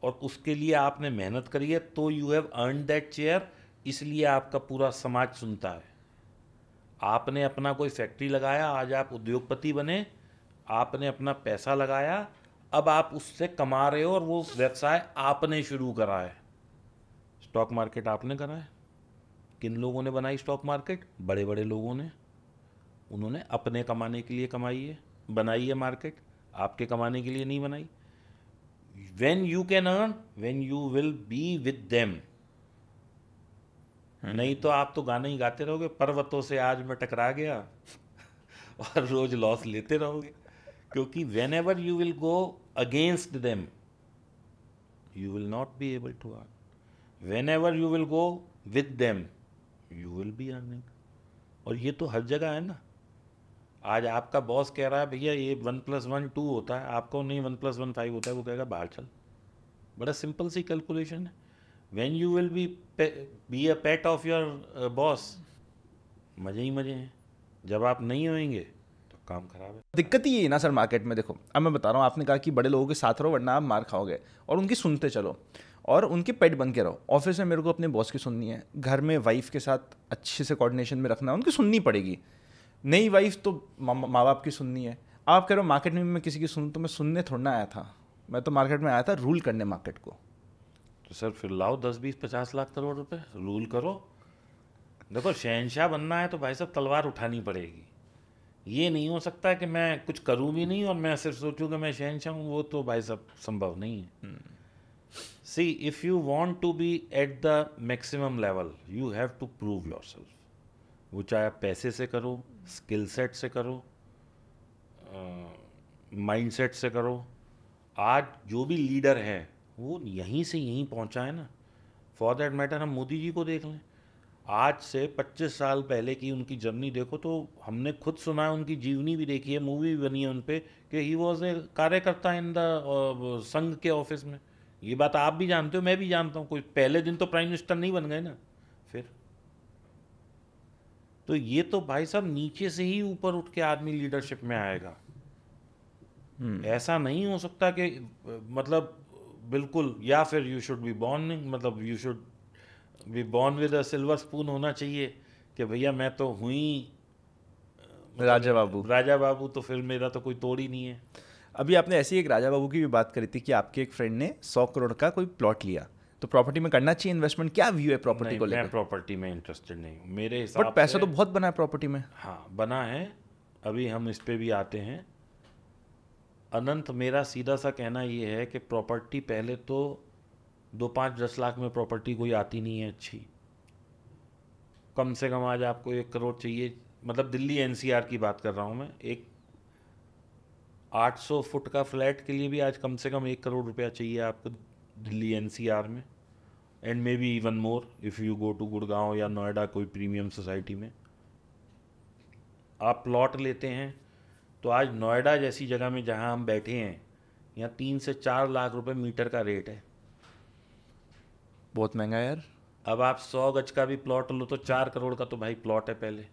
और उसके लिए आपने मेहनत करी है, तो you have earn that chair, इसलिए आपका पूरा समाज सुनता है। आपने अपना कोई फैक्ट्री लगाया, आज आप उद्योगपति बने, आपने अपना पैसा लगाया, अब आप उससे कमा रहे हो और वो व्यवसाय आपने शुरू करा है। स्टॉक मार्केट आपने करा है। किन लोगों ने बनाई स्टॉक मार्केट? बड़े बड़े लोगों ने। उन्होंने अपने कमाने के लिए कमाई है, बनाई है मार्केट, आपके कमाने के लिए नहीं बनाई। when you can earn, when you will be with them। नहीं तो आप तो गाना ही गाते रहोगे, पर्वतों से आज मैं टकरा गया और रोज लॉस लेते रहोगे, क्योंकि whenever you will go against them you will not be able to earn. Whenever you will go with them you will be earning. और ये तो हर जगह है ना। आज आपका बॉस कह रहा है भैया ये 1+1 2 होता है, आपको नहीं 1+1 5 होता है, वो कहेगा बाहर चल। बड़ा सिंपल सी कैलकुलेशन है। When you will be a pet of your boss, मज़े ही मज़े हैं। जब आप नहीं होंगे तो काम खराब है। दिक्कत ही है ना सर मार्केट में। देखो अब मैं बता रहा हूँ, आपने कहा कि बड़े लोगों के साथ रहो वरना आप मार खाओगे, और उनकी सुनते चलो और उनके पेट बन के रहो। ऑफिस में मेरे को अपने बॉस की सुननी है, घर में वाइफ के साथ अच्छे से कोऑर्डिनेशन में रखना है, उनकी सुननी पड़ेगी। नई वाइफ तो माँ बाप की सुननी है। आप कह रहे हो मार्केट में मैं किसी की सुन, तो मैं सुनने थोड़ा ना आया था, मैं तो मार्केट में आया था रूल करने मार्केट को। तो सर फिर लाओ 10-20-50 लाख करोड़ रुपए, रूल करो। देखो शहंशाह बनना है तो भाई साहब तलवार उठानी पड़ेगी। ये नहीं हो सकता कि मैं कुछ करूँ भी नहीं और मैं सिर्फ सोचूं कि मैं शहंशाह हूँ, वो तो भाई साहब संभव नहीं है। See if you want to be at the maximum level you have to prove yourself. वो चाहे आप पैसे से करो, स्किल सेट से करो, माइंड सेट से करो। आज जो भी लीडर है वो यहीं से यहीं पहुंचा है ना। फॉर दैट मैटर हम मोदी जी को देख लें, आज से 25 साल पहले की उनकी जर्नी देखो तो हमने खुद सुना है, उनकी जीवनी भी देखी है, मूवी भी बनी है उन पे कि ही वॉज ए कार्यकर्ता इन द संघ के ऑफिस में। ये बात आप भी जानते हो, मैं भी जानता हूँ। कोई पहले दिन तो प्राइम मिनिस्टर नहीं बन गए ना। फिर तो ये तो भाई साहब नीचे से ही ऊपर उठ के आदमी लीडरशिप में आएगा। ऐसा नहीं हो सकता कि मतलब बिल्कुल, या फिर यू शुड बी बॉर्न, मतलब you should be born with a silver spoon होना चाहिए कि भैया मैं तो हुई राजा बाबू। राजा बाबू, तो फिर मेरा तो कोई तोड़ ही नहीं है। अभी आपने ऐसी एक राजा बाबू की भी बात करी थी कि आपके एक फ्रेंड ने 100 करोड़ का कोई प्लॉट लिया, तो प्रॉपर्टी में करना चाहिए इन्वेस्टमेंट? क्या व्यू है प्रॉपर्टी को मैं लेकर? प्रॉपर्टी में इंटरेस्टेड नहीं हूँ मेरे हिसाब बट पैसा से। तो बहुत बना है प्रॉपर्टी में। हाँ बना है, अभी हम इस पे भी आते हैं। अनंत, मेरा सीधा सा कहना ये है कि प्रॉपर्टी पहले तो 2-5-10 लाख में प्रॉपर्टी कोई आती नहीं है अच्छी। कम से कम आज आपको 1 करोड़ चाहिए, मतलब दिल्ली एनसीआर की बात कर रहा हूँ मैं। एक 800 फुट का फ्लैट के लिए भी आज कम से कम 1 करोड़ रुपया चाहिए आपको दिल्ली एनसीआर में, and maybe even more if you go to Gurgaon या नोएडा कोई प्रीमियम सोसाइटी में। आप प्लॉट लेते हैं तो आज नोएडा जैसी जगह में जहाँ हम बैठे हैं, यहाँ 3 से 4 लाख रुपए मीटर का रेट है। बहुत महंगा है यार। अब आप 100 गज का भी प्लॉट लो तो 4 करोड़ का तो भाई प्लॉट है पहले।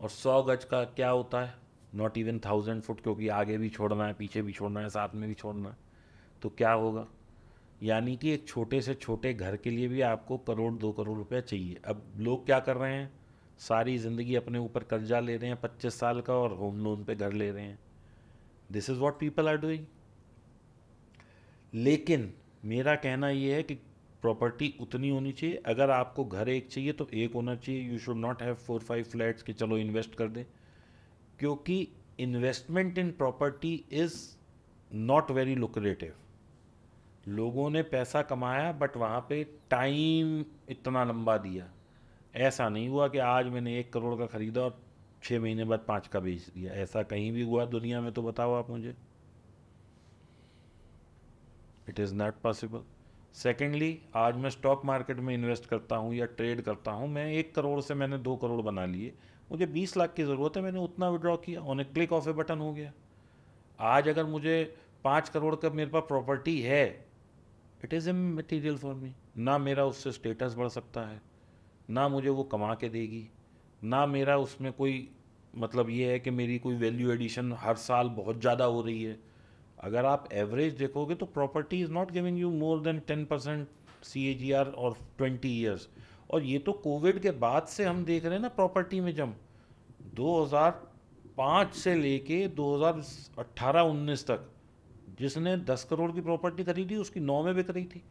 और 100 गज का क्या होता है? नॉट इवन 1000 फुट, क्योंकि आगे भी छोड़ना है, पीछे भी छोड़ना है, साथ में भी छोड़ना है। तो क्या होगा? यानी कि एक छोटे से छोटे घर के लिए भी आपको 1-2 करोड़ रुपया चाहिए। अब लोग क्या कर रहे हैं, सारी ज़िंदगी अपने ऊपर कर्जा ले रहे हैं 25 साल का और होम लोन पे घर ले रहे हैं। This is what people are doing. लेकिन मेरा कहना ये है कि प्रॉपर्टी उतनी होनी चाहिए। अगर आपको घर एक चाहिए तो एक होना चाहिए। You should not have 4-5 flats कि चलो इन्वेस्ट कर दें, क्योंकि investment in property is not very lucrative. लोगों ने पैसा कमाया बट वहाँ पे टाइम इतना लंबा दिया। ऐसा नहीं हुआ कि आज मैंने 1 करोड़ का ख़रीदा और 6 महीने बाद 5 का बेच दिया। ऐसा कहीं भी हुआ दुनिया में तो बताओ आप मुझे। It is not possible. Secondly, आज मैं स्टॉक मार्केट में इन्वेस्ट करता हूँ या ट्रेड करता हूँ, मैं 1 करोड़ से मैंने 2 करोड़ बना लिए। मुझे 20 लाख की ज़रूरत है, मैंने उतना विड्रॉ किया, on A click of A button हो गया। आज अगर मुझे 5 करोड़ का मेरे पास प्रॉपर्टी है, इट इज़ इमैटेरियल फॉर मी। ना मेरा उससे स्टेटस बढ़ सकता है, ना मुझे वो कमा के देगी, ना मेरा उसमें कोई मतलब ये है कि मेरी कोई वैल्यू एडिशन हर साल बहुत ज़्यादा हो रही है। अगर आप एवरेज देखोगे तो property is not giving you more than 10% CAGR और 20 ईयर्स। और ये तो कोविड के बाद से हम देख रहे हैं ना प्रॉपर्टी में जंप। 2005 से लेके 2018-19 तक जिसने 10 करोड़ की प्रॉपर्टी खरीदी उसकी 9 में बिक रही थी।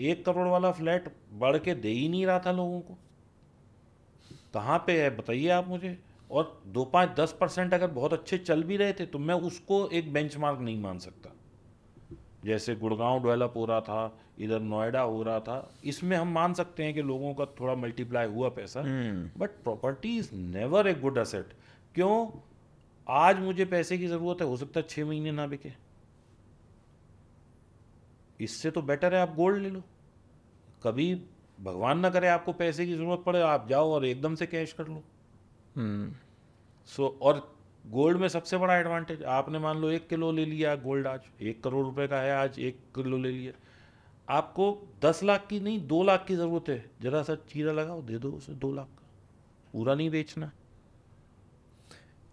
1 करोड़ वाला फ्लैट बढ़ के दे ही नहीं रहा था लोगों को। कहाँ पे है बताइए आप मुझे। और 2-5-10% अगर बहुत अच्छे चल भी रहे थे तो मैं उसको एक बेंचमार्क नहीं मान सकता। जैसे गुड़गांव डेवलप हो रहा था, इधर नोएडा हो रहा था, इसमें हम मान सकते हैं कि लोगों का थोड़ा मल्टीप्लाई हुआ पैसा, but property is never a good asset. क्यों? आज मुझे पैसे की ज़रूरत है, हो सकता है 6 महीने ना बिके। इससे तो बेटर है आप गोल्ड ले लो। कभी भगवान ना करे आपको पैसे की ज़रूरत पड़े, आप जाओ और एकदम से कैश कर लो। और गोल्ड में सबसे बड़ा एडवांटेज, आपने मान लो 1 किलो ले लिया गोल्ड, आज 1 करोड़ रुपए का है, आज 1 किलो ले लिया, आपको 10 लाख की नहीं 2 लाख की ज़रूरत है, जरा सा चीरा लगाओ दे दो उसे 2 लाख का, पूरा नहीं बेचना।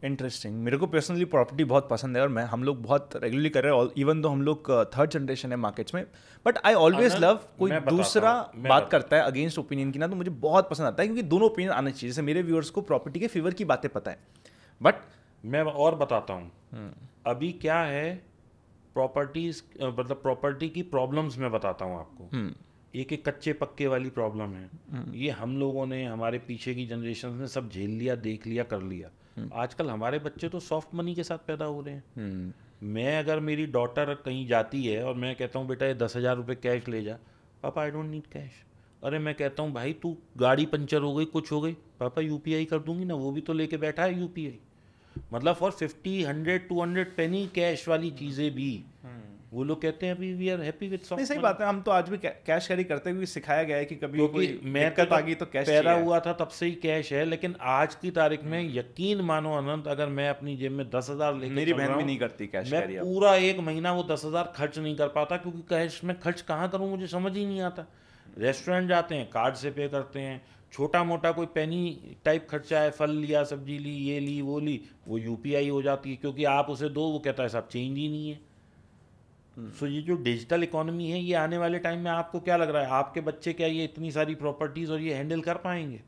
इंटरेस्टिंग। मेरे को पर्सनली प्रॉपर्टी बहुत पसंद है और हम लोग बहुत रेगुलरली कर रहे हैं, इवन दो हम लोग थर्ड जनरेशन है मार्केट्स में, बट आई ऑलवेज लव कोई दूसरा बात करता है अगेंस्ट ओपिनियन की ना, तो मुझे बहुत पसंद आता है, क्योंकि दोनों ओपिनियन आने चाहिए। जैसे मेरे व्यूअर्स को प्रॉपर्टी के फेवर की बातें पता है, बट मैं और बताता हूँ अभी क्या है प्रॉपर्टीज, मतलब प्रॉपर्टी की प्रॉब्लम्स मैं बताता हूँ आपको। एक एक कच्चे पक्के वाली प्रॉब्लम है, ये हम लोगों ने, हमारे पीछे की जनरेशन ने सब झेल लिया, देख लिया, कर लिया। आजकल हमारे बच्चे तो सॉफ्ट मनी के साथ पैदा हो रहे हैं। मैं अगर मेरी डॉटर कहीं जाती है और मैं कहता हूँ बेटा ये 10,000 रुपये कैश ले जा, पापा आई डोंट नीड कैश। अरे मैं कहता हूँ भाई तू गाड़ी पंचर हो गई, कुछ हो गई, पापा UPI कर दूंगी ना, वो भी तो लेके बैठा है UPI। मतलब फॉर 50, 100, 200 पेनी कैश वाली चीज़ें भी वो लोग कहते हैं अभी we are happy with soft. सही बात है, हम तो आज भी कैश कैरी करते हैं, क्योंकि सिखाया गया है कि कभी कोई दिक्कत आ गई तो कैश पैदा हुआ था तब से ही कैश है। लेकिन आज की तारीख में यकीन मानो अनंत, अगर मैं अपनी जेब में 10,000 लेके, मेरी बहन भी नहीं करती कैश मैं कैरी, पूरा 1 महीना वो 10,000 खर्च नहीं कर पाता, क्योंकि कैश में खर्च कहाँ करूँ मुझे समझ ही नहीं आता। रेस्टोरेंट जाते हैं कार्ड से पे करते हैं, छोटा मोटा कोई पेनी टाइप खर्चा है, फल लिया, सब्जी ली, ये ली, वो ली, वो UPI हो जाती है, क्योंकि आप उसे दो वो कहता है साहब चेंज ही नहीं है। सो ये जो डिजिटल इकोनॉमी है, ये आने वाले टाइम में आपको क्या लग रहा है, आपके बच्चे क्या ये इतनी सारी प्रॉपर्टीज और ये हैंडल कर पाएंगे?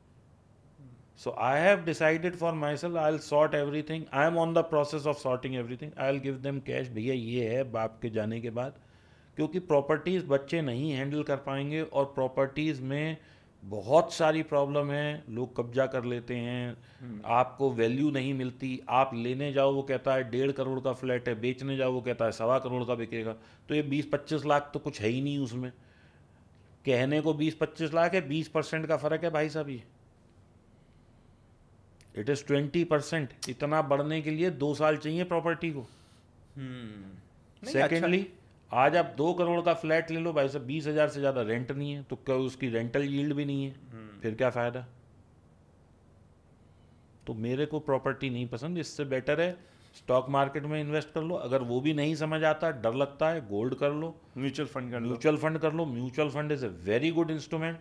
So I have decided for myself, I will sort everything, I am on the process of sorting everything, I will give them cash, भैया ये है बाप के जाने के बाद। क्योंकि प्रॉपर्टीज़ बच्चे नहीं हैंडल कर पाएंगे, और प्रॉपर्टीज़ में बहुत सारी प्रॉब्लम है, लोग कब्जा कर लेते हैं, आपको वैल्यू नहीं मिलती। आप लेने जाओ वो कहता है 1.5 करोड़ का फ्लैट है, बेचने जाओ वो कहता है 1.25 करोड़ का बिकेगा, तो ये 20-25 लाख तो कुछ है ही नहीं उसमें। कहने को 20-25 लाख है, 20% का फ़र्क है भाई साहब, ये इट इज़ 20%। इतना बढ़ने के लिए 2 साल चाहिए प्रॉपर्टी को। सेकेंडली आज आप 2 करोड़ का फ्लैट ले लो भाई साहब, 20,000 से ज़्यादा रेंट नहीं है, तो क्या उसकी रेंटल यील्ड भी नहीं है, फिर क्या फ़ायदा। तो मेरे को प्रॉपर्टी नहीं पसंद, इससे बेटर है स्टॉक मार्केट में इन्वेस्ट कर लो। अगर वो भी नहीं समझ आता, डर लगता है, गोल्ड कर लो, म्यूचुअल फंड कर लो। Mutual fund is a very good instrument.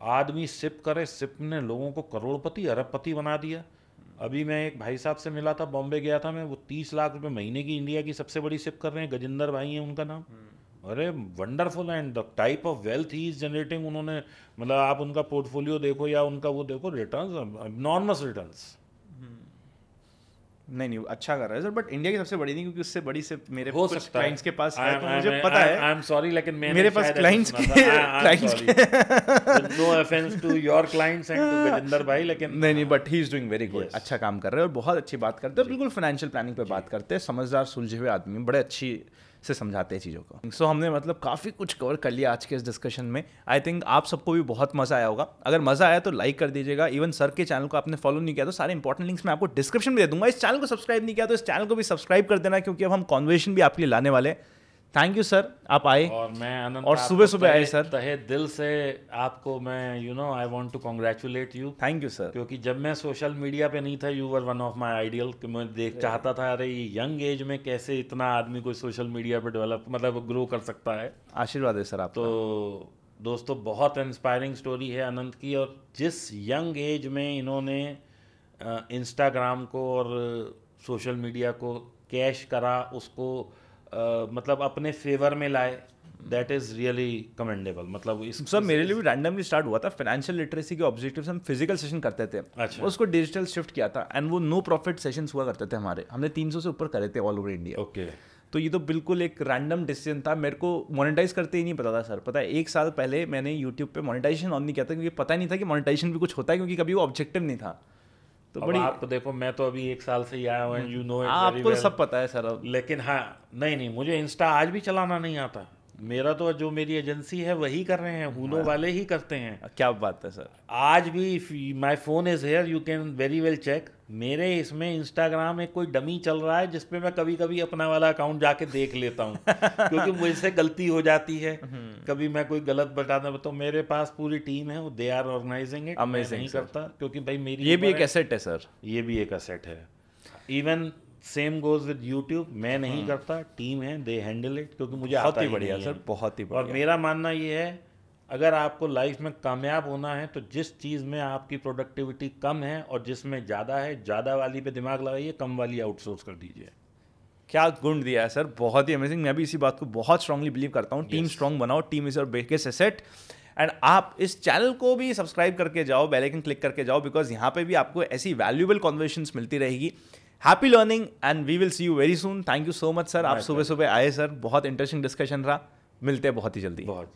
आदमी सिप करे, सिप ने लोगों को करोड़पति अरबपति बना दिया। अभी मैं एक भाई साहब से मिला था, बॉम्बे गया था मैं, वो 30 लाख रुपए महीने की इंडिया की सबसे बड़ी सिप कर रहे हैं, गजेंद्र भाई हैं उनका नाम। अरे wonderful, and the type of wealth he is generating, उन्होंने, मतलब आप उनका पोर्टफोलियो देखो या उनका वो देखो, रिटर्न्स एनॉर्मस रिटर्न्स। नहीं अच्छा कर रहा है सर, बट इंडिया की सबसे बड़ी नहीं, क्योंकि उससे बड़ी से मेरे हो कुछ सकता क्लाइंट्स के पास है, तो है, मुझे पता है। आई एम सॉरी, लेकिन मेरे पास clients no offence to your clients and to Gajendra भाई, लेकिन नहीं, but he is doing very good, अच्छा काम कर रहे हैं और बहुत अच्छी बात करते हैं, बिल्कुल फाइनेंशियल प्लानिंग पे बात करते हैं, समझदार सुलझे हुए आदमी, बड़े अच्छी से समझाते हैं चीज़ों को। सो हमने मतलब काफ़ी कुछ कवर कर लिया आज के इस डिस्कशन में। आई थिंक आप सबको भी बहुत मज़ा आया होगा। अगर मज़ा आया तो लाइक कर दीजिएगा। इवन सर के चैनल को आपने फॉलो नहीं किया तो सारे इंपॉर्टेंट लिंक्स मैं आपको डिस्क्रिप्शन में दे दूंगा। इस चैनल को सब्सक्राइब नहीं किया तो इस चैनल को भी सब्सक्राइब कर देना, क्योंकि अब हम कॉन्वर्सेशन भी आपके लिए लाने वाले हैं। थैंक यू सर, आप आए, और मैं अनंत, और सुबह सुबह आए सर, तहे दिल से आपको मैं I want to congratulate you. Thank you sir. क्योंकि जब मैं सोशल मीडिया पे नहीं था, you were one of my ideal, कि मैं चाहता था अरे ये यंग एज में कैसे इतना आदमी कोई सोशल मीडिया पे डेवलप, मतलब ग्रो कर सकता है। आशीर्वाद है सर आप। तो दोस्तों बहुत इंस्पायरिंग स्टोरी है अनंत की, और जिस यंग एज में इन्होंने इंस्टाग्राम को और सोशल मीडिया को कैश करा, उसको मतलब अपने फेवर में लाए, दैट इज़ रियली कमेंडेबल। मतलब इस सर मेरे लिए भी रैंडमली स्टार्ट हुआ था, फाइनेंशियल लिटरेसी के ऑब्जेक्टिव से हम फिजिकल सेशन करते थे। अच्छा। उसको डिजिटल शिफ्ट किया था एंड वो नो प्रॉफिट सेशंस हुआ करते थे हमारे, हमने 300 से ऊपर करे थे ऑल ओवर इंडिया। ओके। तो ये तो बिल्कुल एक रैंडम डिसीजन था, मेरे को मोनेटाइज करते ही नहीं पता था सर। पता है 1 साल पहले मैंने यूट्यूब पे मोनेटाइजेशन ऑन नहीं किया था, क्योंकि पता नहीं था कि मोनेटाइजेशन भी कुछ होता है, क्योंकि कभी वो ऑब्जेक्टिव नहीं था। तो अब बड़ी आप देखो, मैं तो अभी 1 साल से ही आया हूँ, यू नो इट वेरी आपको वेल। सब पता है सर अब। लेकिन हाँ, नहीं मुझे इंस्टा आज भी चलाना नहीं आता। मेरा तो जो मेरी एजेंसी है वही कर रहे हैं, हुनो वाले ही करते हैं। क्या बात है सर। आज भी my phone is here, you can very well check. मेरे इसमें इंस्टाग्राम में कोई डमी चल रहा है जिसपे मैं कभी कभी अपना वाला अकाउंट जाके देख लेता हूँ क्योंकि मुझसे गलती हो जाती है, कभी मैं कोई गलत बताना। तो मेरे पास पूरी टीम है, दे आर ऑर्गेनाइजिंग इट। मैं नहीं करता क्योंकि भाई मेरी ये भी उम्र एक एसेट है सर। ये भी एक असेट है। Even same goes with YouTube, मैं नहीं करता, टीम है, दे हैंडल इट, क्योंकि मुझे बहुत आता ही ही बढ़िया नहीं सर, है। बहुत ही और बढ़िया। मेरा मानना ये है, अगर आपको लाइफ में कामयाब होना है तो जिस चीज़ में आपकी प्रोडक्टिविटी कम है और जिसमें ज़्यादा है, ज़्यादा वाली पे दिमाग लगाइए, कम वाली आउटसोर्स कर दीजिए। क्या गुण दिया है सर, बहुत ही अमेजिंग। मैं भी इसी बात को बहुत स्ट्रांगली बिलीव करता हूँ। टीम स्ट्रांग बनाओ, team is your biggest asset. And आप इस चैनल को भी सब्सक्राइब करके जाओ, बेल आइकन क्लिक करके जाओ, बिकॉज यहाँ पे भी आपको ऐसी वैल्यूएबल कन्वर्सेशंस मिलती रहेगी। Happy learning and we will see you very soon. Thank you so much sir, आप सुबह सुबह आए सर, बहुत इंटरेस्टिंग डिस्कशन रहा। मिलते हैं बहुत ही जल्दी। बहुत